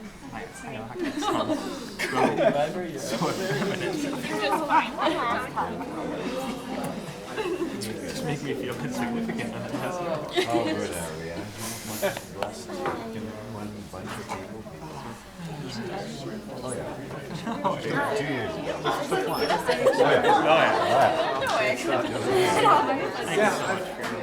W: I know I can so feminine. Just make me feel insignificant when it has
X: Oh, good, Harry. I'm blessed. Can one bite the table? Oh, yeah. Oh, 2 years ago. Just one. Oh, yeah. Oh, yeah.
Q: No way.
X: Stop.
Q: Yeah.
X: Thank you so much for your